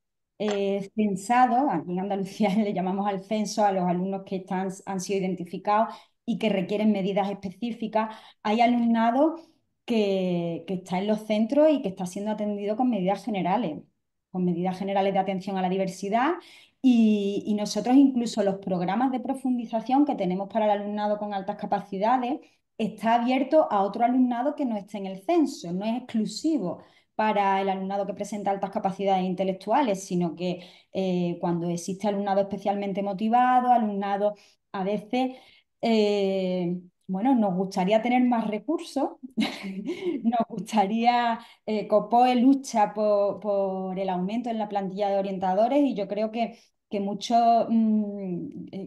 censado, aquí en Andalucía le llamamos al censo a los alumnos que han sido identificados y que requieren medidas específicas, hay alumnado que está en los centros y que está siendo atendido con medidas generales de atención a la diversidad y nosotros incluso los programas de profundización que tenemos para el alumnado con altas capacidades está abierto a otro alumnado que no esté en el censo, no es exclusivo para el alumnado que presenta altas capacidades intelectuales, sino que cuando existe alumnado especialmente motivado, alumnado a veces, bueno, nos gustaría tener más recursos, nos gustaría, COPOE lucha por el aumento en la plantilla de orientadores y yo creo que mucho,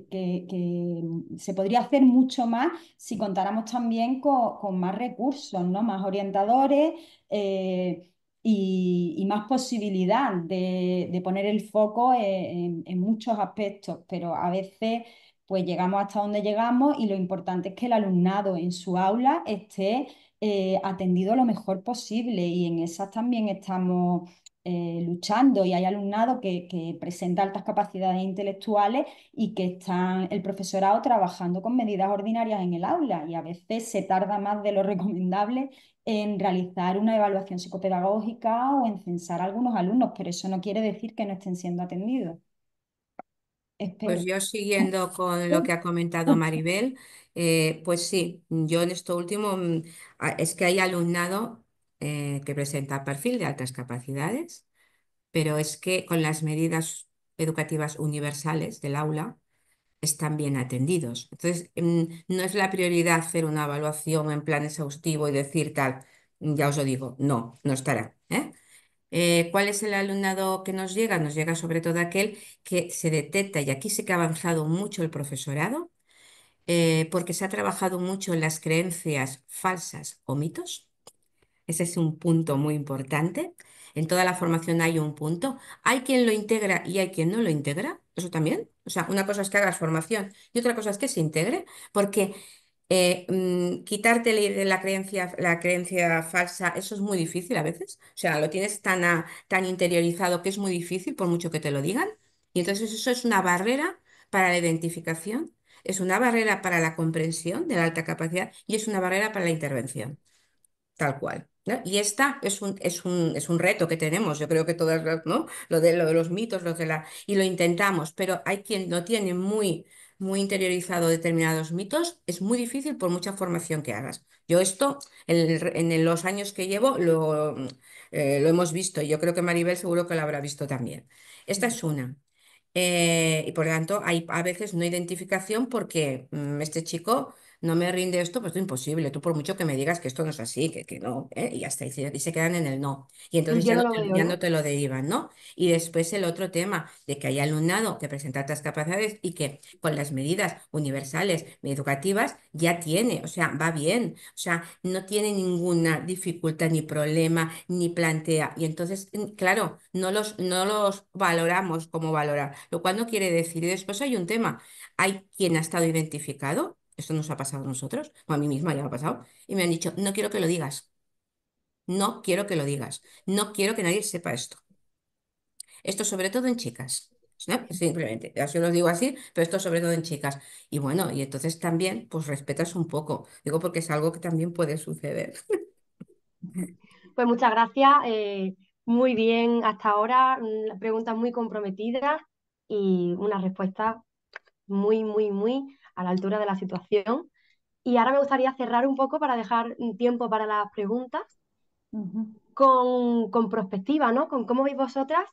que se podría hacer mucho más si contáramos también con más recursos, ¿no? Más orientadores y más posibilidad de poner el foco en muchos aspectos, pero a veces pues llegamos hasta donde llegamos y lo importante es que el alumnado en su aula esté atendido lo mejor posible y en esas también estamos luchando y hay alumnado que presenta altas capacidades intelectuales y que están el profesorado trabajando con medidas ordinarias en el aula y a veces se tarda más de lo recomendable en realizar una evaluación psicopedagógica o en censar a algunos alumnos, pero eso no quiere decir que no estén siendo atendidos. Pues Espero. yo siguiendo con lo que ha comentado Maribel, pues sí, yo en esto último es que hay alumnado que presenta perfil de altas capacidades, pero es que con las medidas educativas universales del aula están bien atendidos. Entonces, no es la prioridad hacer una evaluación en plan exhaustivo y decir tal, ya os lo digo, no, no estará, ¿eh? ¿Cuál es el alumnado que nos llega? Nos llega sobre todo aquel que se detecta, y aquí sí que ha avanzado mucho el profesorado, porque se ha trabajado mucho en las creencias falsas o mitos. Ese es un punto muy importante. En toda la formación hay un punto. Hay quien lo integra y hay quien no lo integra. Eso también. O sea, una cosa es que hagas formación y otra cosa es que se integre, porque quitarte la creencia falsa, eso es muy difícil a veces. O sea, lo tienes tan interiorizado que es muy difícil por mucho que te lo digan. Y entonces eso es una barrera para la identificación, es una barrera para la comprensión de la alta capacidad y es una barrera para la intervención. Tal cual, ¿no? Y esta es un reto que tenemos, yo creo que todas, ¿no? Lo de los mitos, y lo intentamos, pero hay quien no tiene muy interiorizado determinados mitos, es muy difícil por mucha formación que hagas. Yo esto, en los años que llevo, lo hemos visto, y yo creo que Maribel seguro que lo habrá visto también. Esta es una. Y por lo tanto, hay a veces no identificación porque este chico no me rinde esto, pues es imposible. Tú por mucho que me digas que esto no es así, que no, y ya está, y se quedan en el no. Y entonces Yo no lo veo, ya ¿no? no te lo derivan, ¿no? Y después el otro tema de que hay alumnado que presenta altas capacidades y que con las medidas universales educativas ya tiene, o sea, va bien, o sea, no tiene ninguna dificultad ni problema, ni plantea. Y entonces, claro, no los valoramos como valorar, lo cual no quiere decir, y después hay un tema, hay quien ha estado identificado, esto nos ha pasado a nosotros, o a mí misma ya me ha pasado, y me han dicho, no quiero que lo digas, no quiero que lo digas, no quiero que nadie sepa esto. Esto sobre todo en chicas, ¿no? Simplemente, así lo digo así, pero esto sobre todo en chicas. Y bueno, y entonces también, pues respetas un poco, digo porque es algo que también puede suceder. Pues muchas gracias. Muy bien hasta ahora. Preguntas muy comprometidas y una respuesta muy, muy, muy a la altura de la situación. Y ahora me gustaría cerrar un poco para dejar un tiempo para las preguntas Ujú, con perspectiva, ¿no? Con cómo veis vosotras.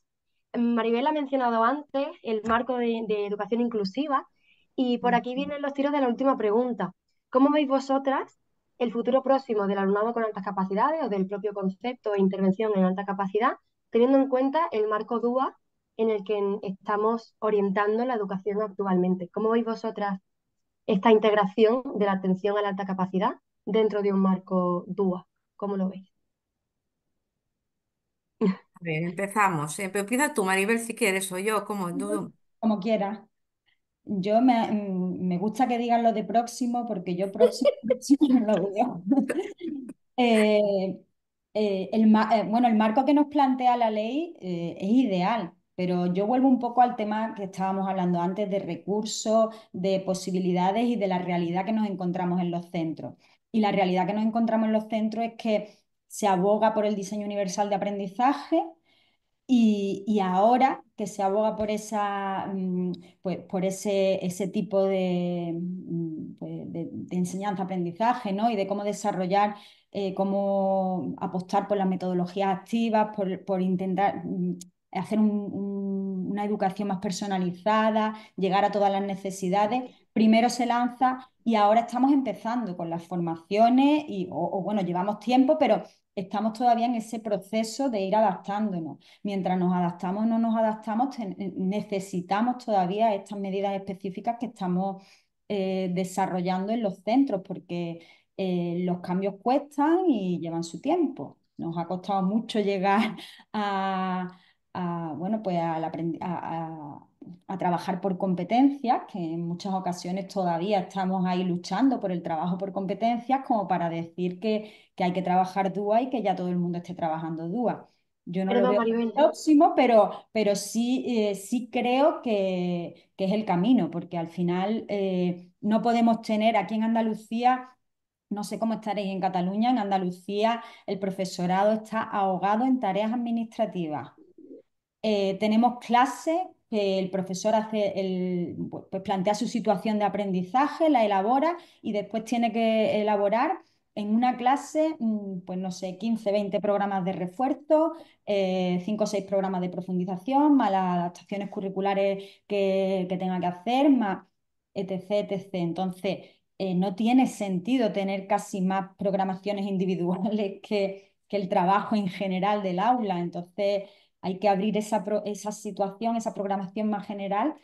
Maribel ha mencionado antes el marco de educación inclusiva y por aquí vienen los tiros de la última pregunta. ¿Cómo veis vosotras el futuro próximo del alumnado con altas capacidades o del propio concepto e intervención en alta capacidad, teniendo en cuenta el marco DUA en el que estamos orientando la educación actualmente? ¿Cómo veis vosotras esta integración de la atención a la alta capacidad dentro de un marco DUA? ¿Cómo lo veis? A ver, empezamos. Empieza tú, Maribel, si quieres, o yo, como tú. como quieras. Yo me gusta que digan lo de próximo porque yo próximo, próximo no lo veo. Eh, bueno, el marco que nos plantea la ley es ideal, pero yo vuelvo un poco al tema que estábamos hablando antes de recursos, de posibilidades y de la realidad que nos encontramos en los centros. Y la realidad que nos encontramos en los centros es que se aboga por el diseño universal de aprendizaje y ahora que se aboga por pues, por ese tipo pues, de enseñanza-aprendizaje, ¿no? Y de cómo desarrollar, cómo apostar por las metodologías activas, por intentar hacer una educación más personalizada, llegar a todas las necesidades. Primero se lanza y ahora estamos empezando con las formaciones o bueno, llevamos tiempo, pero estamos todavía en ese proceso de ir adaptándonos. Mientras nos adaptamos o no nos adaptamos, necesitamos todavía estas medidas específicas que estamos desarrollando en los centros, porque los cambios cuestan y llevan su tiempo. Nos ha costado mucho llegar a, bueno, pues a trabajar por competencias, que en muchas ocasiones todavía estamos ahí luchando por el trabajo por competencias, como para decir que hay que trabajar DUA y que ya todo el mundo esté trabajando DUA. Yo no lo Perdón, veo Maribel. próximo, pero sí, sí creo que es el camino, porque al final no podemos tener aquí en Andalucía, no sé cómo estaréis en Cataluña, en Andalucía el profesorado está ahogado en tareas administrativas. Tenemos clases que el profesor pues plantea su situación de aprendizaje, la elabora y después tiene que elaborar en una clase, pues no sé, 15, 20 programas de refuerzo, 5 o 6 programas de profundización, más las adaptaciones curriculares que tenga que hacer, más etc, etc. Entonces, no tiene sentido tener casi más programaciones individuales que el trabajo en general del aula. Entonces, hay que abrir esa situación, esa programación más general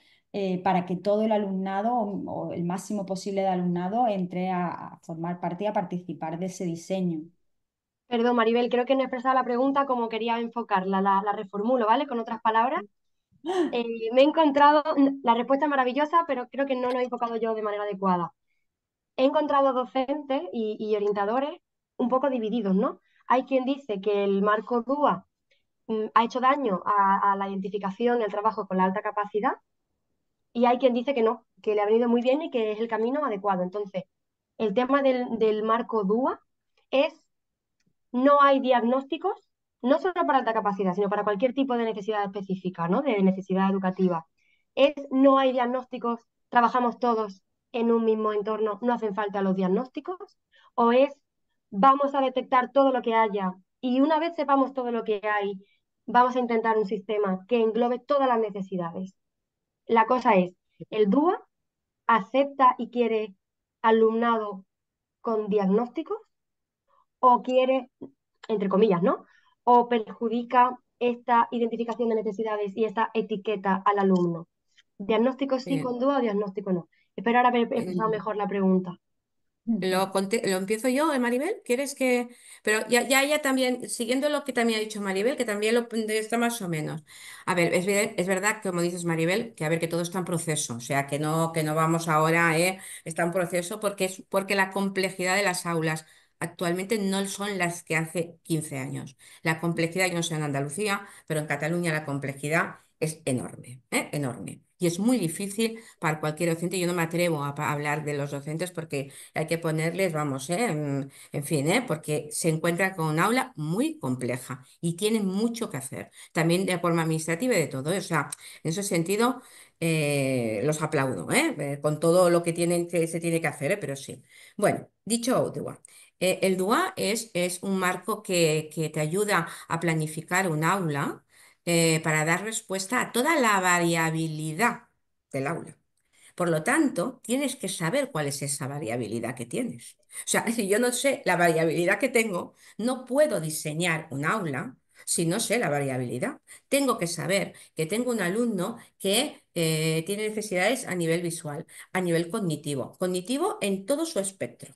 para que todo el alumnado o el máximo posible de alumnado entre a formar parte y a participar de ese diseño. Perdón, Maribel, creo que no he expresado la pregunta como quería enfocarla. La reformulo, ¿vale? Con otras palabras. Me he encontrado, la respuesta es maravillosa, pero creo que no lo he enfocado yo de manera adecuada. He encontrado docentes y orientadores un poco divididos, ¿no? Hay quien dice que el marco DUA ha hecho daño a la identificación y el trabajo con la alta capacidad, y hay quien dice que no, que le ha venido muy bien y que es el camino adecuado. Entonces, el tema del marco DUA es: no hay diagnósticos, no solo para alta capacidad, sino para cualquier tipo de necesidad específica, ¿no? De necesidad educativa. Es: no hay diagnósticos, trabajamos todos en un mismo entorno, no hacen falta los diagnósticos. O es: vamos a detectar todo lo que haya y una vez sepamos todo lo que hay, vamos a intentar un sistema que englobe todas las necesidades. La cosa es: ¿el DUA acepta y quiere alumnado con diagnósticos o quiere, entre comillas, ¿no? O perjudica esta identificación de necesidades y esta etiqueta al alumno. Diagnóstico sí Bien. con duda o diagnóstico no. Espero ahora haber expresado Mm, mejor la pregunta. ¿Lo empiezo yo, Maribel? ¿Quieres que...? Pero ya también, siguiendo lo que también ha dicho Maribel, que también lo está más o menos. A ver, es verdad, como dices Maribel, que a ver, que todo está en proceso. O sea, que no vamos ahora, está en proceso porque la complejidad de las aulas actualmente no son las que hace 15 años. La complejidad, yo no sé en Andalucía, pero en Cataluña la complejidad es enorme, enorme. Y es muy difícil para cualquier docente. Yo no me atrevo a hablar de los docentes porque hay que ponerles, vamos, en fin, porque se encuentran con un aula muy compleja y tienen mucho que hacer, también de forma administrativa y de todo. O sea, en ese sentido, los aplaudo, con todo lo que se tiene que hacer, pero sí. Bueno, dicho DUA. El DUA es un marco que te ayuda a planificar un aula para dar respuesta a toda la variabilidad del aula. Por lo tanto, tienes que saber cuál es esa variabilidad que tienes. O sea, si yo no sé la variabilidad que tengo, no puedo diseñar un aula si no sé la variabilidad. Tengo que saber que tengo un alumno que tiene necesidades a nivel visual, a nivel cognitivo, cognitivo en todo su espectro.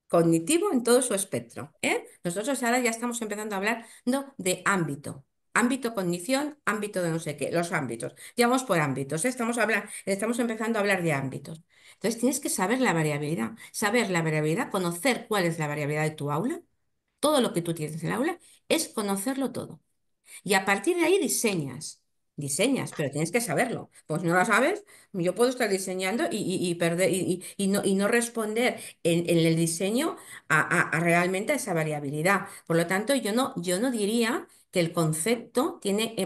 Cognitivo en todo su espectro, ¿eh? Nosotros ahora ya estamos empezando a hablar no, de ámbito. Ámbito cognición, ámbito de no sé qué, los ámbitos. Ya vamos por ámbitos, ¿eh? Estamos empezando a hablar de ámbitos. Entonces tienes que saber la variabilidad, conocer cuál es la variabilidad de tu aula. Todo lo que tú tienes en el aula es conocerlo todo. Y a partir de ahí diseñas, pero tienes que saberlo. Pues no lo sabes, yo puedo estar diseñando y perder y no responder en el diseño a realmente a esa variabilidad. Por lo tanto, yo no diría que el concepto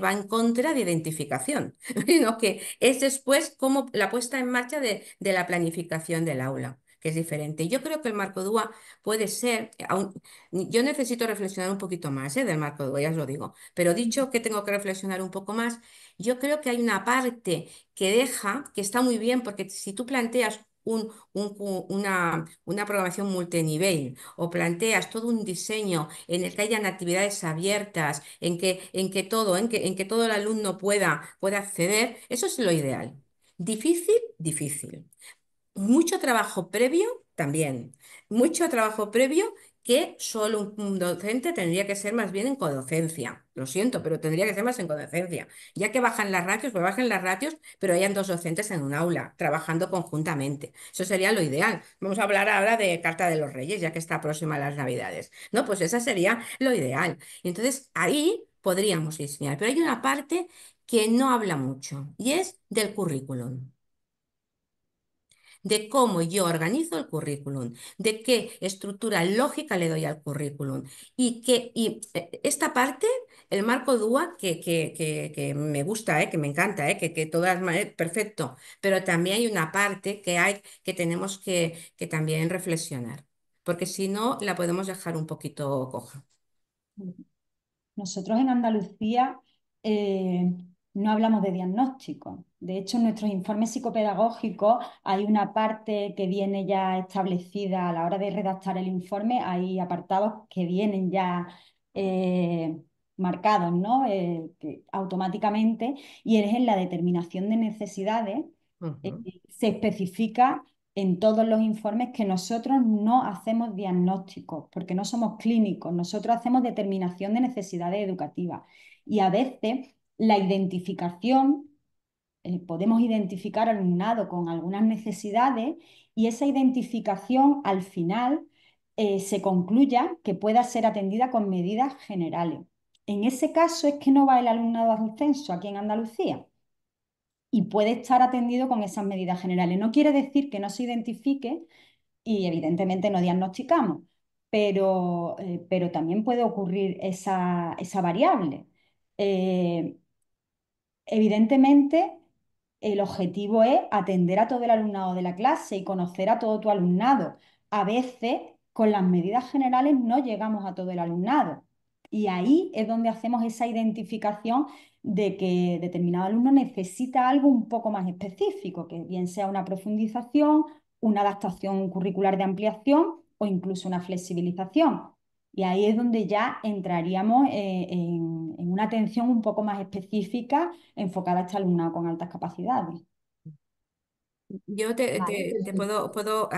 va en contra de identificación, sino que es después como la puesta en marcha de la planificación del aula, que es diferente. Yo creo que el marco DUA puede ser, yo necesito reflexionar un poquito más, del marco DUA, ya os lo digo. Pero dicho que tengo que reflexionar un poco más, yo creo que hay una parte que está muy bien, porque si tú planteas una programación multinivel o planteas todo un diseño en el que hayan actividades abiertas, en que todo el alumno pueda acceder, eso es lo ideal. Difícil, difícil. Mucho trabajo previo también. Mucho trabajo previo que solo un docente tendría que ser más bien en codocencia. Lo siento, pero tendría que ser más en codocencia. Ya que bajan las ratios, pues bajen las ratios, pero hayan dos docentes en un aula, trabajando conjuntamente. Eso sería lo ideal. Vamos a hablar ahora de Carta de los Reyes, ya que está próxima a las Navidades. No, pues esa sería lo ideal. Entonces, ahí podríamos diseñar. Pero hay una parte que no habla mucho y es del currículum, de cómo yo organizo el currículum, de qué estructura lógica le doy al currículum. Esta parte, el marco DUA, que me gusta, que me encanta, que todas maneras, perfecto, pero también hay una parte que tenemos que también reflexionar, porque si no, la podemos dejar un poquito coja. Nosotros en Andalucía eh, no hablamos de diagnóstico. De hecho, en nuestros informes psicopedagógicos hay una parte que viene ya establecida a la hora de redactar el informe. Hay apartados que vienen ya eh, marcados, ¿no? Automáticamente, y es en la determinación de necesidades. eh, Ujú. Se especifica en todos los informes que nosotros no hacemos diagnósticos, porque no somos clínicos, nosotros hacemos determinación de necesidades educativas. Y a veces la identificación, podemos identificar al alumnado con algunas necesidades y esa identificación al final se concluya que pueda ser atendida con medidas generales. En ese caso es que no va el alumnado al censo aquí en Andalucía y puede estar atendido con esas medidas generales. No quiere decir que no se identifique y evidentemente no diagnosticamos, pero también puede ocurrir esa variable. Eh, Evidentemente, el objetivo es atender a todo el alumnado de la clase y conocer a todo tu alumnado. A veces, con las medidas generales no llegamos a todo el alumnado. Y ahí es donde hacemos esa identificación de que determinado alumno necesita algo un poco más específico, que bien sea una profundización una adaptación curricular de ampliación o incluso una flexibilización. Y ahí es donde ya entraríamos en una atención un poco más específica enfocada a este alumnado con altas capacidades. Yo Vale, te puedo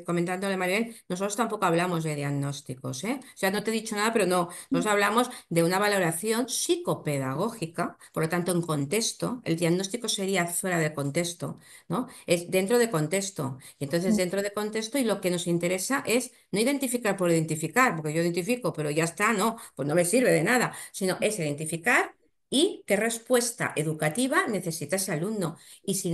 comentándole, Maribel, nosotros tampoco hablamos de diagnósticos, ¿eh? O sea, no te he dicho nada, pero no, nosotros hablamos de una valoración psicopedagógica, por lo tanto, en contexto, el diagnóstico sería fuera de contexto, ¿no? Es dentro de contexto. Y entonces, dentro de contexto, y lo que nos interesa es no identificar por identificar, porque yo identifico, pero ya está, no, pues no me sirve de nada, sino es identificar. ¿Y qué respuesta educativa necesita ese alumno? Y si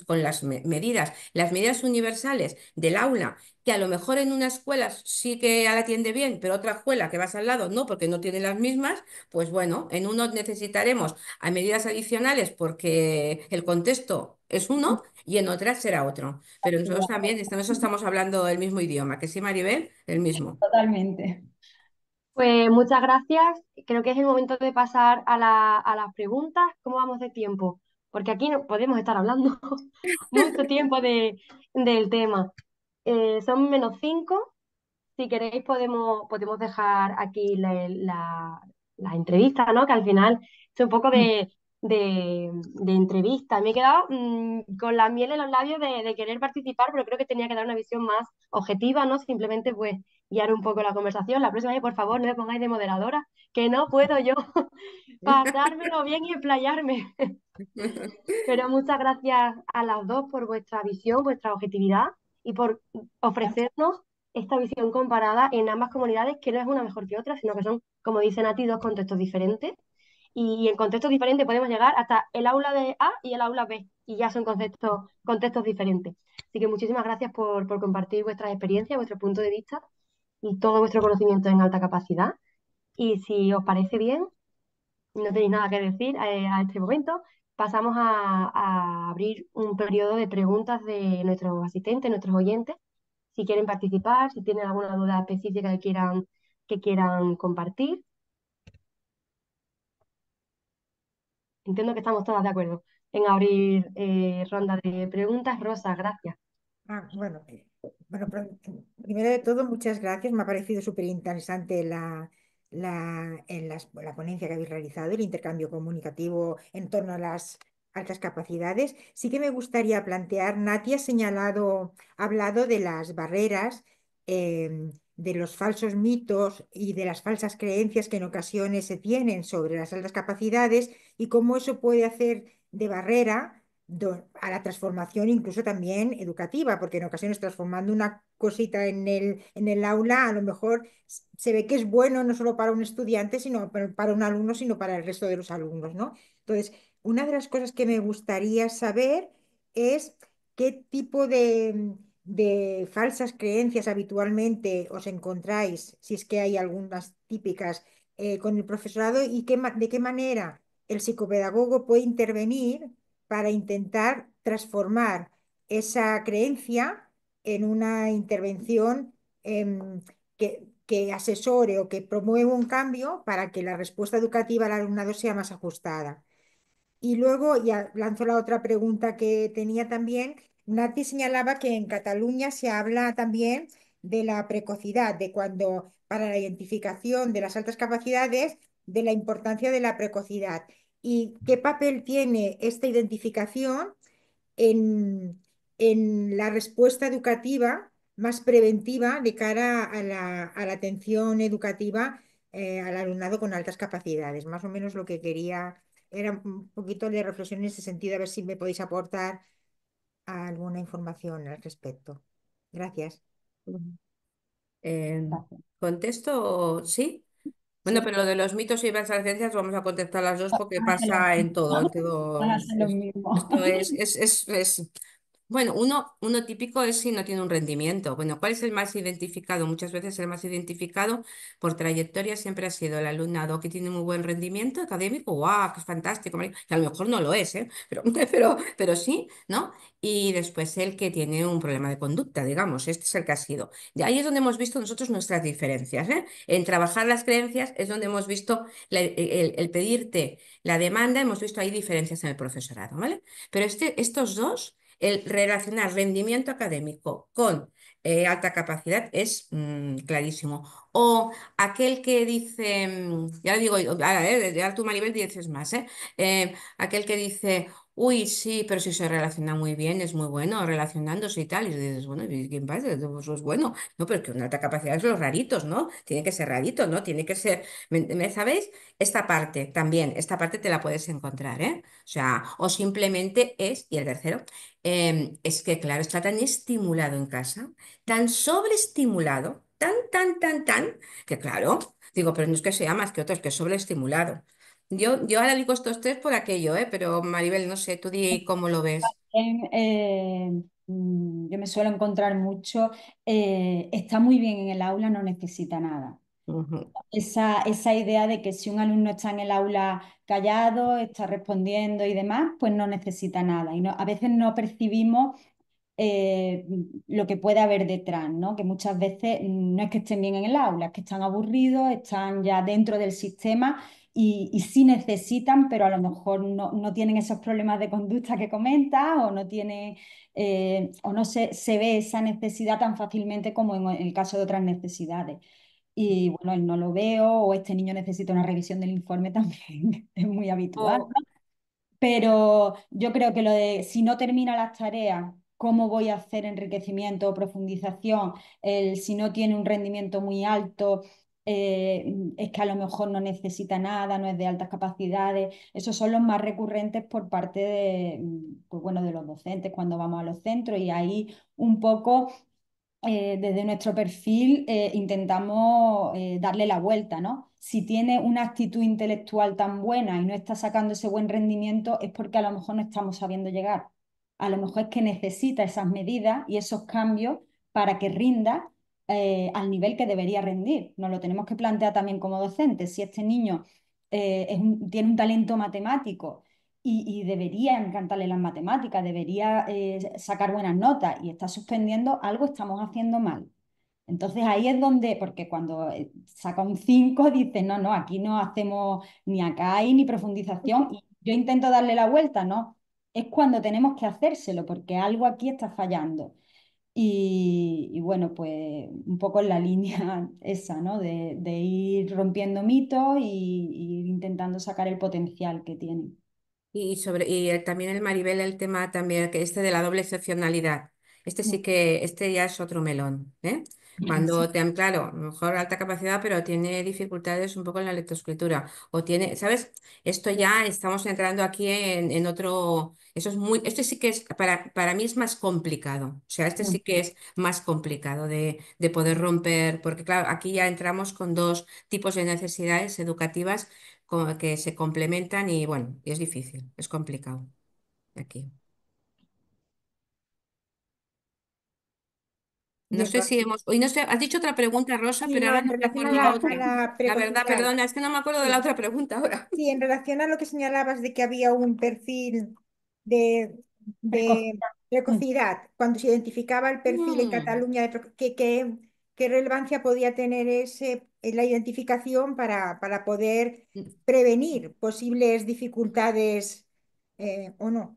con las medidas universales del aula, que a lo mejor en una escuela sí que la atiende bien, pero otra escuela que vas al lado no, porque no tiene las mismas, pues bueno, en uno necesitaremos a medidas adicionales porque el contexto es uno y en otras será otro. Pero nosotros también estamos hablando el mismo idioma, que sí, Maribel, el mismo. Totalmente. pues muchas gracias. Creo que es el momento de pasar a las preguntas. ¿Cómo vamos de tiempo? Porque aquí no podemos estar hablando mucho tiempo del tema. Son -5. Si queréis podemos dejar aquí la entrevista, ¿no? Que al final es un poco de entrevista. Me he quedado con la miel en los labios de querer participar, pero creo que tenía que dar una visión más objetiva, ¿no? Simplemente pues guiar un poco la conversación. La próxima vez, por favor, no me pongáis de moderadora, que no puedo yo pasármelo bien y explayarme. Pero muchas gracias a las dos por vuestra visión, vuestra objetividad y por ofrecernos esta visión comparada en ambas comunidades, que no es una mejor que otra, sino que son, como dicen a ti, dos contextos diferentes. Y en contextos diferentes podemos llegar hasta el aula de A y el aula B, y ya son contextos diferentes. Así que muchísimas gracias por compartir vuestras experiencias, vuestro punto de vista y todo vuestro conocimiento en alta capacidad. Y si os parece bien, no tenéis nada que decir a este momento, pasamos a abrir un periodo de preguntas de nuestros asistentes, nuestros oyentes, si quieren participar, si tienen alguna duda específica que quieran compartir. Entiendo que estamos todas de acuerdo en abrir ronda de preguntas. Rosa, gracias. Bueno, primero de todo, muchas gracias. Me ha parecido súper interesante la ponencia que habéis realizado, el intercambio comunicativo en torno a las altas capacidades. Sí que me gustaría plantear, Nati ha hablado de las barreras, de los falsos mitos y de las falsas creencias que en ocasiones se tienen sobre las altas capacidades y cómo eso puede hacer de barrera a la transformación incluso también educativa, porque en ocasiones transformando una cosita en el aula, a lo mejor se ve que es bueno no solo para un estudiante, sino para un alumno, sino para el resto de los alumnos, ¿no? Entonces, una de las cosas que me gustaría saber es qué tipo de falsas creencias habitualmente os encontráis, si es que hay algunas típicas, con el profesorado y de qué manera el psicopedagogo puede intervenir para intentar transformar esa creencia en una intervención, que asesore o que promueva un cambio para que la respuesta educativa al alumnado sea más ajustada. Y luego ya lanzo la otra pregunta que tenía también. Nati señalaba que en Cataluña se habla también de la precocidad, de cuando para la identificación de las altas capacidades, de la importancia de la precocidad. ¿Y qué papel tiene esta identificación en la respuesta educativa más preventiva de cara a la atención educativa, al alumnado con altas capacidades? Más o menos lo que quería era un poquito de reflexión en ese sentido, a ver si me podéis aportar alguna información al respecto. Gracias. Eh, Gracias. ¿Contesto? ¿Sí? Bueno, Sí, pero lo de los mitos y falsas creencias vamos a contestar las dos porque van a ser los pasa en todo, mismos. en Van todo. a ser los mismos. Esto bueno, uno típico es si no tiene un rendimiento. Bueno, ¿cuál es el más identificado? Muchas veces el más identificado por trayectoria siempre ha sido el alumnado que tiene muy buen rendimiento académico. ¡Guau! ¡Qué fantástico! Que a lo mejor no lo es, ¿eh? Pero sí, ¿no? Y después el que tiene un problema de conducta, digamos. Este es el que ha sido. De ahí es donde hemos visto nosotros nuestras diferencias, ¿eh? En trabajar las creencias es donde hemos visto el pedirte la demanda, hemos visto ahí diferencias en el profesorado, ¿vale? Pero estos dos el relacionar rendimiento académico con alta capacidad es clarísimo. O aquel que dice, ya lo digo, ahora, ya tú, Maribel, dices más, ¿eh? Aquel que dice, uy, sí, pero si se relaciona muy bien, es muy bueno relacionándose y tal. Y dices, bueno, ¿y quién pasa? Eso es bueno. No, pero es que una alta capacidad es los raritos, ¿no? Tiene que ser rarito, ¿no? Tiene que ser, ¿sabéis? Esta parte también, esta parte te la puedes encontrar, ¿eh? O sea, o simplemente es, y el tercero, es que, claro, está tan estimulado en casa, tan sobreestimulado, tan, que claro, digo, pero no es que sea más que otros, que es sobreestimulado. Yo ahora digo estos tres por aquello, ¿eh? Pero Maribel, no sé, tú di cómo lo ves. Yo me suelo encontrar mucho, está muy bien en el aula, no necesita nada. Ujú. Esa idea de que si un alumno está en el aula callado, está respondiendo y demás, pues no necesita nada. Y a veces no percibimos eh, lo que puede haber detrás, ¿no? Que muchas veces no es que estén bien en el aula, es que están aburridos, están ya dentro del sistema y sí necesitan, pero a lo mejor no tienen esos problemas de conducta que comentas o no tienen, o no se ve esa necesidad tan fácilmente como en el caso de otras necesidades. Y bueno, él no lo veo, o este niño necesita una revisión del informe también, es muy habitual. O, Pero yo creo que lo de si no termina las tareas, ¿cómo voy a hacer enriquecimiento o profundización? Si no tiene un rendimiento muy alto, es que a lo mejor no necesita nada, no es de altas capacidades. Esos son los más recurrentes por parte de, pues bueno, de los docentes cuando vamos a los centros y ahí un poco desde nuestro perfil intentamos darle la vuelta, ¿no? Si tiene una actitud intelectual tan buena y no está sacando ese buen rendimiento, es porque a lo mejor no estamos sabiendo llegar. A lo mejor es que necesita esas medidas y esos cambios para que rinda al nivel que debería rendir. Nos lo tenemos que plantear también como docentes. Si este niño tiene un talento matemático y debería encantarle las matemáticas, debería sacar buenas notas y está suspendiendo, algo estamos haciendo mal. Entonces ahí es donde, porque cuando saca un 5 dice, no, no, aquí no hacemos ni acá hay ni profundización y yo intento darle la vuelta, ¿no? Es cuando tenemos que hacérselo porque algo aquí está fallando. Y bueno, pues un poco en la línea esa, ¿no? De ir rompiendo mitos y intentando sacar el potencial que tienen. también el Maribel, el tema también, que este de la doble excepcionalidad. Este sí que, este ya es otro melón, ¿eh? Sí. Cuando te, claro, a lo mejor alta capacidad, pero tiene dificultades un poco en la lectoescritura. O tiene, ¿sabes? Esto ya estamos entrando aquí en otro. Eso es muy, este sí que es, para mí es más complicado. O sea, este sí que es más complicado de poder romper, porque claro, aquí ya entramos con dos tipos de necesidades educativas que se complementan y bueno, y es difícil, es complicado aquí. No Bien, sé si hemos, hoy no sé, has dicho otra pregunta, Rosa, sí, pero no, ahora en no me relación acuerdo la a otra. la La verdad, precocidad. perdona, es que no me acuerdo de la Sí. otra pregunta ahora. Sí, en relación a lo que señalabas de que había un perfil de, de Precocidad. Mm. precocidad, cuando se identificaba el perfil en Mm. Cataluña, ¿qué relevancia podía tener la identificación para poder prevenir posibles dificultades o no?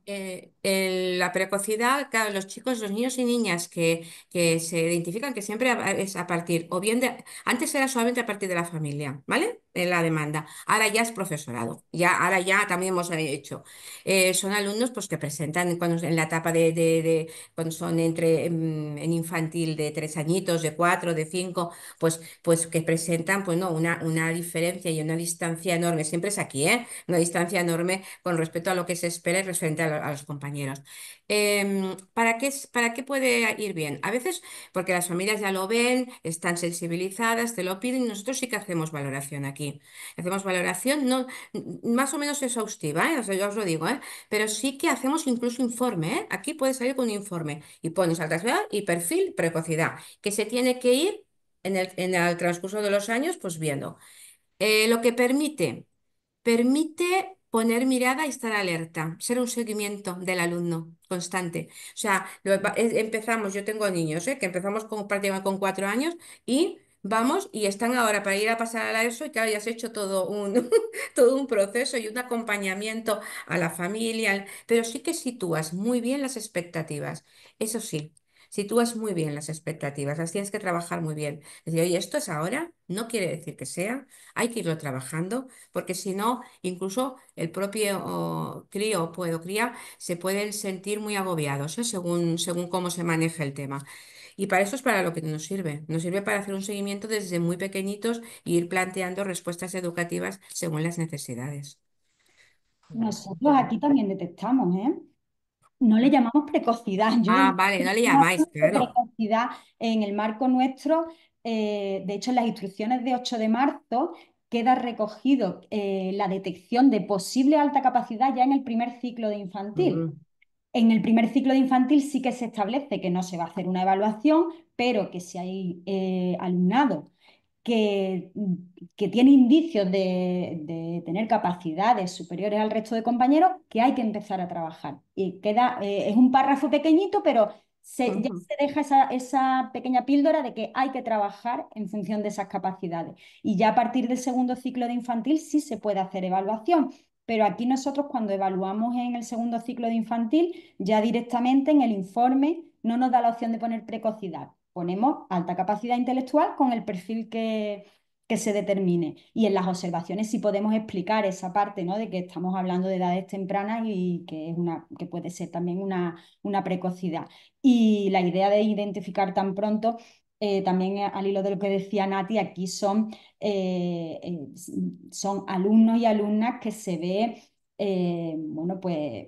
La precocidad, claro, los chicos, los niños y niñas que se identifican que siempre es a partir, o bien de, antes era solamente a partir de la familia, ¿vale? En la demanda. Ahora ya es profesorado. Ahora ya también hemos hecho. Son alumnos pues que presentan cuando en la etapa cuando son en infantil de 3 añitos, de 4, de 5, pues que presentan pues no, una diferencia y una distancia enorme. Siempre es aquí, ¿eh? Una distancia enorme con respecto a lo que se espera y referente a los compañeros. ¿Para qué puede ir bien? A veces porque las familias ya lo ven, están sensibilizadas, te lo piden y nosotros sí que hacemos valoración aquí. Hacemos valoración no, más o menos exhaustiva, ¿eh? O sea, yo os lo digo, ¿eh? Pero sí que hacemos incluso informe, ¿eh? Aquí puedes salir con un informe y pones alta edad y perfil precocidad, que se tiene que ir en el transcurso de los años, pues viendo. Lo que permite poner mirada y estar alerta, ser un seguimiento del alumno constante. O sea, empezamos, yo tengo niños, que empezamos prácticamente con 4 años y vamos y están ahora para ir a pasar a la ESO y claro, ya has hecho todo un, todo un proceso y un acompañamiento a la familia, pero sí que sitúas muy bien las expectativas, eso sí. Sitúas muy bien las expectativas, las tienes que trabajar muy bien. Es decir, oye, esto es ahora, no quiere decir que sea, hay que irlo trabajando, porque si no, incluso el propio crío o cría se pueden sentir muy agobiados, según cómo se maneja el tema. Y para eso es para lo que nos sirve. Nos sirve para hacer un seguimiento desde muy pequeñitos e ir planteando respuestas educativas según las necesidades. Nosotros aquí también detectamos, ¿eh? No le llamamos precocidad. Yo Ah, vale, no le no llamáis, de claro. precocidad en el marco nuestro. De hecho, en las instrucciones de 8 de marzo queda recogido la detección de posible alta capacidad ya en el primer ciclo de infantil. Mm, En el primer ciclo de infantil sí que se establece que no se va a hacer una evaluación, pero que si hay alumnado que, que tiene indicios de tener capacidades superiores al resto de compañeros, que hay que empezar a trabajar. Y queda, es un párrafo pequeñito, pero ya ujú. se deja esa pequeña píldora de que hay que trabajar en función de esas capacidades. Y ya a partir del segundo ciclo de infantil sí se puede hacer evaluación. Pero aquí nosotros cuando evaluamos en el segundo ciclo de infantil, ya directamente en el informe no nos da la opción de poner precocidad. Ponemos alta capacidad intelectual con el perfil que se determine. Y en las observaciones sí podemos explicar esa parte, ¿no? De que estamos hablando de edades tempranas y que, que puede ser también una precocidad. Y la idea de identificar tan pronto, también al hilo de lo que decía Nati, aquí son alumnos y alumnas que se ve bueno, pues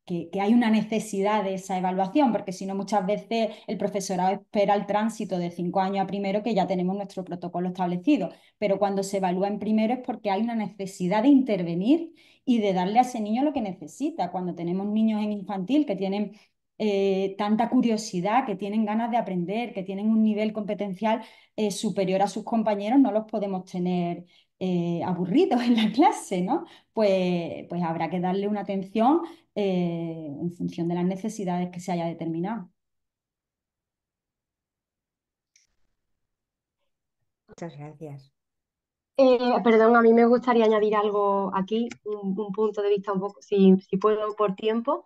que hay una necesidad de esa evaluación, porque si no muchas veces el profesorado espera el tránsito de 5 años a primero, que ya tenemos nuestro protocolo establecido, pero cuando se evalúa en primero es porque hay una necesidad de intervenir y de darle a ese niño lo que necesita. Cuando tenemos niños en infantil que tienen tanta curiosidad, que tienen ganas de aprender, que tienen un nivel competencial superior a sus compañeros, no los podemos tener aburridos en la clase, ¿no? Pues habrá que darle una atención en función de las necesidades que se haya determinado. Muchas gracias. Perdón, a mí me gustaría añadir algo aquí, un punto de vista un poco, si puedo, por tiempo,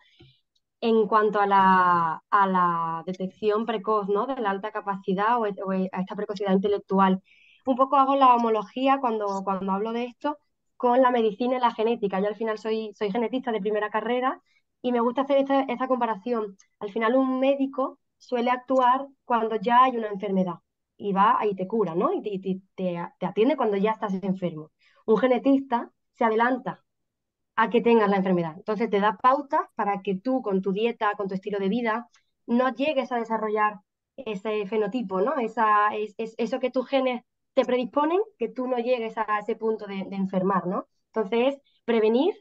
en cuanto a la detección precoz, ¿no? De la alta capacidad o a esta precocidad intelectual. Un poco hago la homología cuando hablo de esto con la medicina y la genética. Yo al final soy genetista de primera carrera y me gusta hacer esta comparación. Al final un médico suele actuar cuando ya hay una enfermedad y va y te cura, ¿no? Y te atiende cuando ya estás enfermo. Un genetista se adelanta a que tengas la enfermedad. Entonces te da pautas para que tú con tu dieta, con tu estilo de vida, no llegues a desarrollar ese fenotipo, ¿no? Eso que tus genes te predisponen, que tú no llegues a ese punto de enfermar, ¿no? Entonces, prevenir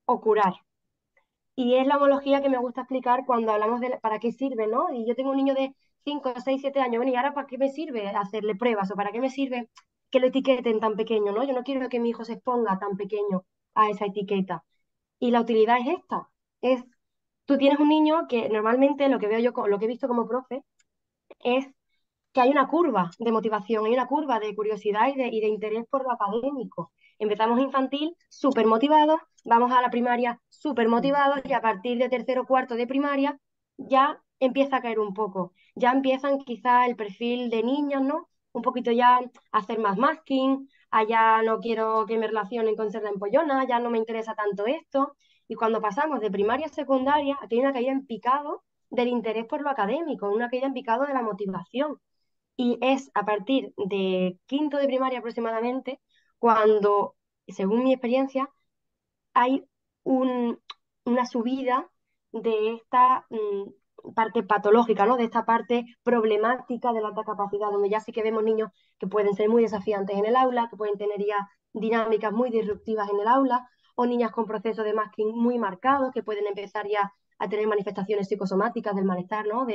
o curar. Y es la homología que me gusta explicar cuando hablamos de para qué sirve, ¿no? Y yo tengo un niño de 5 6 7 años, bueno, ¿y ahora para qué me sirve hacerle pruebas o para qué me sirve que lo etiqueten tan pequeño, ¿no? Yo no quiero que mi hijo se exponga tan pequeño a esa etiqueta. Y la utilidad es esta. Tú tienes un niño que normalmente lo que veo yo, lo que he visto como profe, es que hay una curva de motivación, hay una curva de curiosidad y de interés por lo académico. Empezamos infantil súper motivados, vamos a la primaria súper motivados y a partir de tercero o cuarto de primaria ya empieza a caer un poco. Ya empiezan quizá el perfil de niños, ¿no? Un poquito ya a hacer más masking, ya no quiero que me relacionen con ser la empollona, ya no me interesa tanto esto. Y cuando pasamos de primaria a secundaria, aquí hay una caída en picado del interés por lo académico, una caída en picado de la motivación. Y es a partir de quinto de primaria aproximadamente cuando, según mi experiencia, hay una subida de esta parte patológica, ¿no? De esta parte problemática de la alta capacidad, donde ya sí que vemos niños que pueden ser muy desafiantes en el aula, que pueden tener ya dinámicas muy disruptivas en el aula, o niñas con procesos de masking muy marcados, que pueden empezar ya a tener manifestaciones psicosomáticas del malestar, ¿no?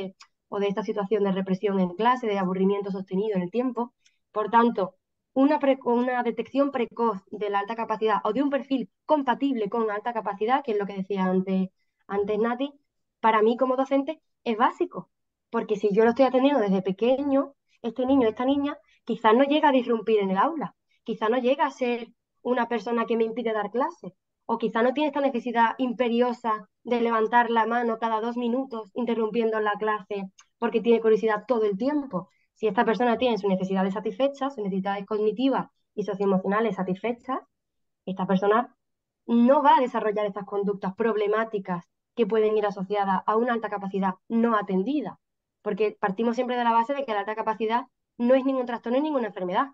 O de esta situación de represión en clase, de aburrimiento sostenido en el tiempo. Por tanto, una detección precoz de la alta capacidad o de un perfil compatible con alta capacidad, que es lo que decía antes Nati, para mí como docente es básico, porque si yo lo estoy atendiendo desde pequeño, este niño, esta niña, quizás no llega a disrumpir en el aula, quizás no llega a ser una persona que me impide dar clase, o quizá no tiene esta necesidad imperiosa de levantar la mano cada 2 minutos interrumpiendo la clase porque tiene curiosidad todo el tiempo. Si esta persona tiene sus necesidades satisfechas, sus necesidades cognitivas y socioemocionales satisfechas, esta persona no va a desarrollar estas conductas problemáticas que pueden ir asociadas a una alta capacidad no atendida, porque partimos siempre de la base de que la alta capacidad no es ningún trastorno ni ninguna enfermedad,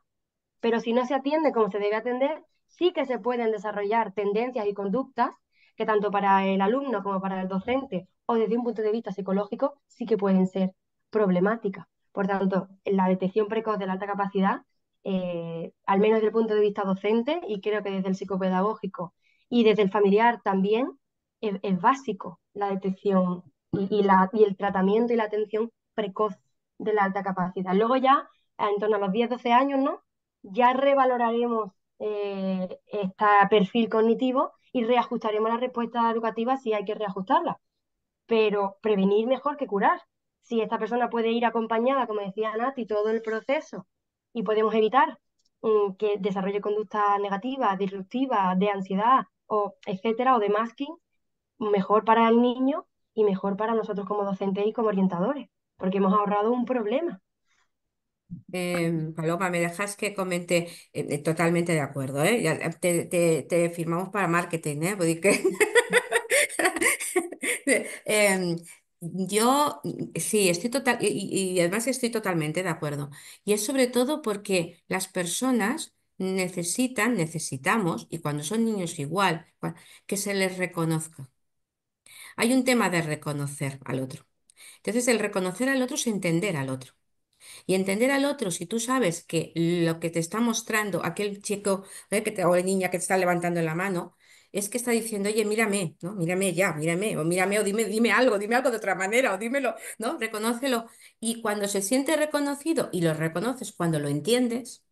pero si no se atiende como se debe atender, sí que se pueden desarrollar tendencias y conductas que tanto para el alumno como para el docente o desde un punto de vista psicológico sí que pueden ser problemáticas. Por tanto, la detección precoz de la alta capacidad, al menos desde el punto de vista docente y creo que desde el psicopedagógico y desde el familiar también, es básico la detección y el tratamiento y la atención precoz de la alta capacidad. Luego ya, en torno a los 10-12 años, ¿no? Ya revaloraremos este perfil cognitivo y reajustaremos la respuesta educativa si hay que reajustarla. Pero prevenir mejor que curar. Si esta persona puede ir acompañada, como decía Nati, todo el proceso y podemos evitar que desarrolle conductas negativas, disruptivas, de ansiedad, o etcétera, o de masking, mejor para el niño y mejor para nosotros como docentes y como orientadores, porque hemos ahorrado un problema. Paloma, ¿me dejas que comente? Totalmente de acuerdo, ¿eh? Te firmamos para marketing, ¿eh? Porque Em, yo sí, estoy total, y además estoy totalmente de acuerdo. Y es sobre todo porque las personas necesitamos, y cuando son niños igual, que se les reconozca. Hay un tema de reconocer al otro. Entonces, el reconocer al otro es entender al otro. Y entender al otro, si tú sabes que lo que te está mostrando aquel chico o la niña que te está levantando la mano, es que está diciendo, oye, mírame, ¿no? Mírame ya, mírame, o dime algo de otra manera, o dímelo, ¿no? Reconócelo. Y cuando se siente reconocido, y lo reconoces cuando lo entiendes,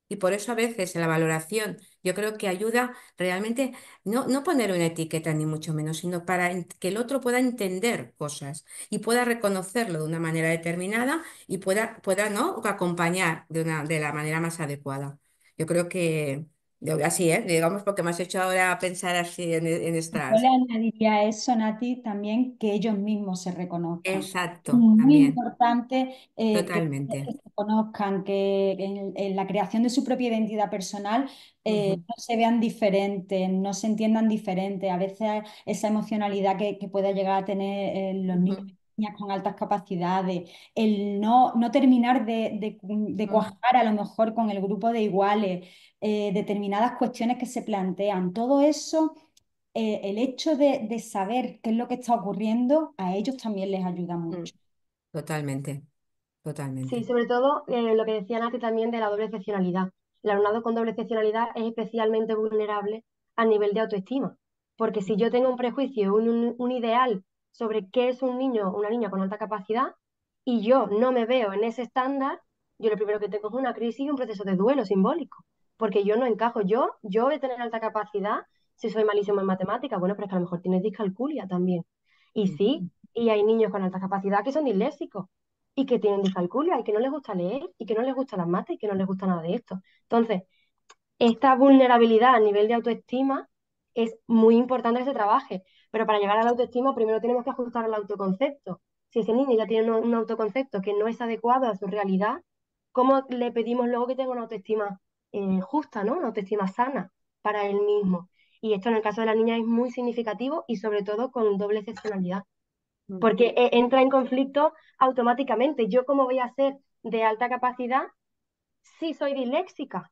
y por eso a veces en la valoración yo creo que ayuda realmente no poner una etiqueta ni mucho menos, sino para que el otro pueda entender cosas y pueda reconocerlo de una manera determinada y pueda ¿no? acompañar de la manera más adecuada. Yo creo que así, ¿eh? Digamos, porque me has hecho ahora pensar así en Yo le estas. añadiría a eso, Nati, también que ellos mismos se reconozcan. Es Exacto, muy también, importante que totalmente. se conozcan, que en la creación de su propia identidad personal Ujú, no se vean diferentes, no se entiendan diferentes. A veces esa emocionalidad que pueda llegar a tener los niños ujú, y niñas con altas capacidades, el no terminar de ujú, cuajar a lo mejor con el grupo de iguales, determinadas cuestiones que se plantean, todo eso el hecho de saber qué es lo que está ocurriendo, a ellos también les ayuda mm, mucho. totalmente, Sí, totalmente. sobre todo lo que decía Nati también de la doble excepcionalidad. El alumnado con doble excepcionalidad es especialmente vulnerable a nivel de autoestima, porque si yo tengo un prejuicio, un ideal sobre qué es un niño o una niña con alta capacidad y yo no me veo en ese estándar, yo lo primero que tengo es una crisis y un proceso de duelo simbólico, porque yo no encajo. Yo voy a tener alta capacidad si soy malísimo en matemáticas, bueno, pero es que a lo mejor tienes discalculia también. Y Mm, sí, y hay niños con alta capacidad que son disléxicos y que tienen discalculia y que no les gusta leer y que no les gusta las mates y que no les gusta nada de esto. Entonces, esta vulnerabilidad a nivel de autoestima es muy importante que se trabaje, pero para llegar a la autoestima primero tenemos que ajustar al autoconcepto. Si ese niño ya tiene un autoconcepto que no es adecuado a su realidad, ¿cómo le pedimos luego que tenga una autoestima justa, ¿no? Una autoestima sana para él mismo? Y esto en el caso de la niña es muy significativo y sobre todo con doble excepcionalidad mm, porque entra en conflicto automáticamente. ¿Yo cómo voy a ser de alta capacidad si soy disléxica?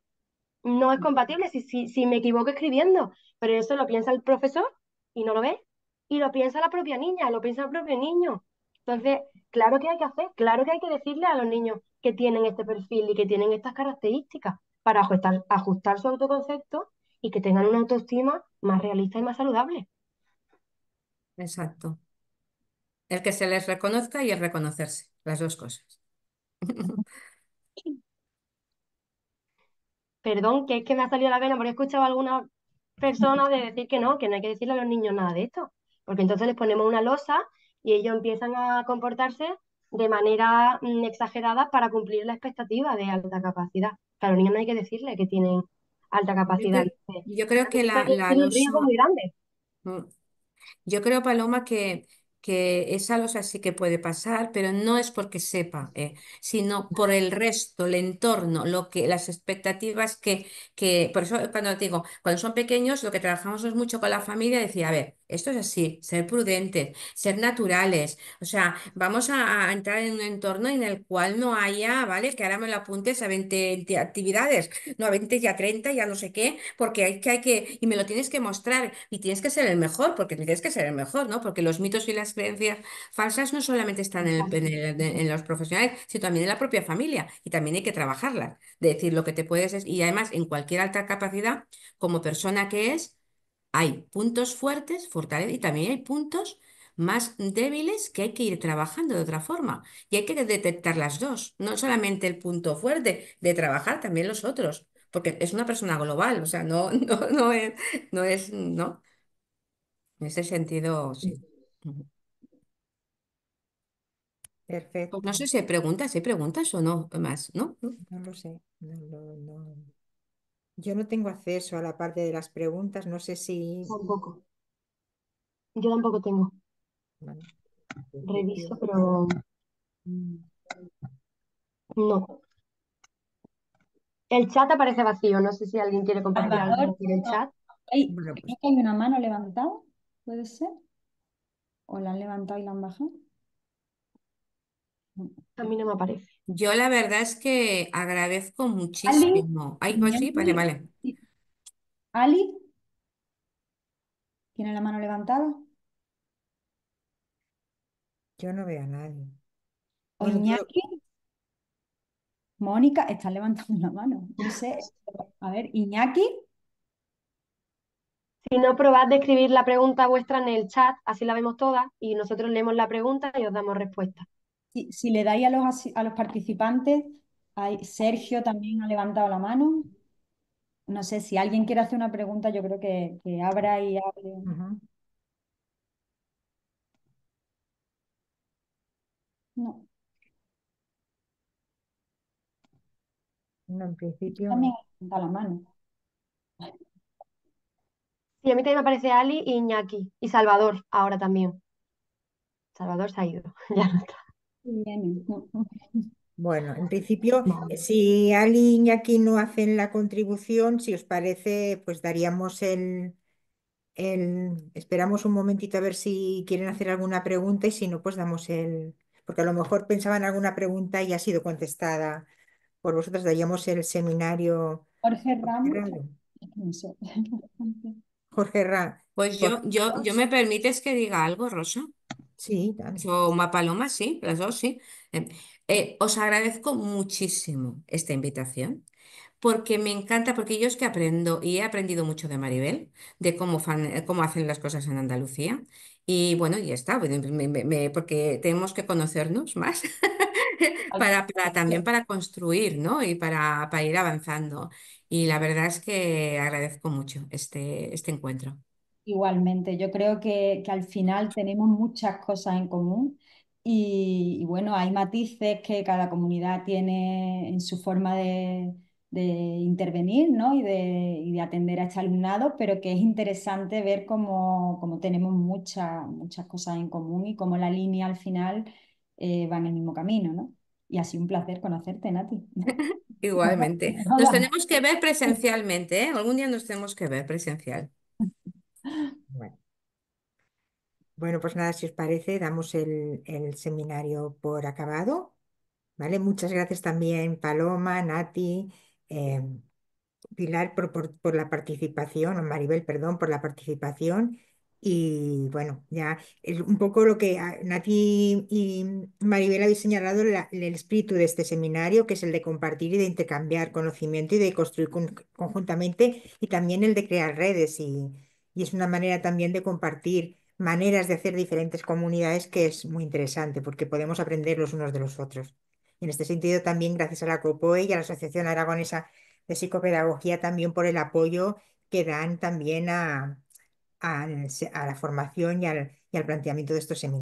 No es compatible si me equivoco escribiendo, pero eso lo piensa el profesor y no lo ve, y lo piensa la propia niña, lo piensa el propio niño. Entonces, claro que hay que hacer, claro que hay que decirle a los niños que tienen este perfil y que tienen estas características para ajustar su autoconcepto y que tengan una autoestima más realista y más saludable. exacto. El que se les reconozca y el reconocerse, las dos cosas. Perdón, que es que me ha salido la vena porque he escuchado a algunas personas de decir que no hay que decirle a los niños nada de esto, porque entonces les ponemos una losa y ellos empiezan a comportarse de manera exagerada para cumplir la expectativa de alta capacidad. Que a los niños no hay que decirle que tienen alta Yo, capacidad. cre- yo creo que Tiene un riesgo muy grande. mm, yo creo, Paloma, que esa losa sí que puede pasar, pero no es porque sepa, sino por el resto, el entorno, las expectativas por eso cuando digo, cuando son pequeños, lo que trabajamos es mucho con la familia, decir, a ver, esto es así, ser prudentes, ser naturales, o sea, vamos a entrar en un entorno en el cual no haya, ¿vale? Que ahora me lo apuntes a 20 actividades, no a 20 y a 30 y a no sé qué, porque y me lo tienes que mostrar y tienes que ser el mejor, porque tienes que ser el mejor, ¿no? Porque los mitos y las creencias falsas no solamente están Exacto. en los profesionales, sino también en la propia familia y también hay que trabajarlas. De decir lo que te puedes, y además en cualquier alta capacidad, como persona que es, hay puntos fuertes, fortalezas y también hay puntos más débiles que hay que ir trabajando de otra forma. Y hay que detectar las dos, no solamente el punto fuerte de trabajar, también los otros, porque es una persona global, o sea, no. En ese sentido, sí. Ujú. Pues Perfecto. no sé si hay preguntas o no, más, ¿no? ¿No? No lo sé. Yo no tengo acceso a la parte de las preguntas. No sé si... Tampoco. Yo tampoco tengo. Bueno, en Reviso, principio. pero Mm. no. El chat aparece vacío. No sé si alguien quiere compartir Salvador, algo por el no, chat. Bueno, creo pues que hay una mano levantada, ¿puede ser? ¿O la han levantado y la han bajado? No. A mí no me aparece. Yo la verdad es que agradezco Ali, muchísimo. Ay, pues sí, Iñaki, vale, vale. Ali, ¿tiene la mano levantada? yo no veo a nadie. O Bueno, yo, Iñaki, Mónica, están levantando la mano. No sé. A ver, Iñaki, Si no, probad de escribir la pregunta vuestra en el chat, así la vemos todas y nosotros leemos la pregunta y os damos respuesta. si le dais a los participantes, Sergio también ha levantado la mano. No sé, si alguien quiere hacer una pregunta, yo creo que abra y hable. ujú. No, No, en principio. también ha levantado la mano. Sí, a mí también me aparece Ali y Iñaki y Salvador ahora también. Salvador se ha ido. Ya no está. Bien. Bueno, en principio, Vale. si Ali y Iñaki no hacen la contribución, si os parece, pues daríamos esperamos un momentito a ver si quieren hacer alguna pregunta y si no, pues damos porque a lo mejor pensaban alguna pregunta y ha sido contestada por vosotros, daríamos el seminario Jorge por Ramos, cerrado. no sé. Jorge Ra, Pues yo me permites que diga algo, Rosa. sí, dale. O una paloma, sí, las dos, sí. Eh, Os agradezco muchísimo esta invitación, porque me encanta, porque yo es que aprendo y he aprendido mucho de Maribel, de cómo hacen las cosas en Andalucía. Y bueno, ya está, bueno, porque tenemos que conocernos más también para construir, ¿no? Y para ir avanzando. Y la verdad es que agradezco mucho este encuentro. Igualmente, yo creo que al final tenemos muchas cosas en común y bueno, hay matices que cada comunidad tiene en su forma de intervenir, ¿no? Y de atender a este alumnado, pero que es interesante ver cómo tenemos muchas cosas en común y cómo la línea al final va en el mismo camino, ¿no? Y ha sido un placer conocerte, Nati. Igualmente. Nos tenemos que ver presencialmente, ¿eh? Algún día nos tenemos que ver presencial. Bueno, bueno, pues nada, si os parece, damos el seminario por acabado, ¿vale? Muchas gracias también, Paloma, Nati. Pilar por la participación, o Maribel, perdón, por la participación. Y bueno, ya es un poco lo que Nati y Maribel habéis señalado, el espíritu de este seminario, que es el de compartir y de intercambiar conocimiento y de construir conjuntamente, y también el de crear redes. Y es una manera también de compartir maneras de hacer diferentes comunidades que es muy interesante, porque podemos aprender los unos de los otros. Y en este sentido, también gracias a la COPOE y a la Asociación Aragonesa de Psicopedagogía también por el apoyo que dan también a la formación y al planteamiento de estos seminarios.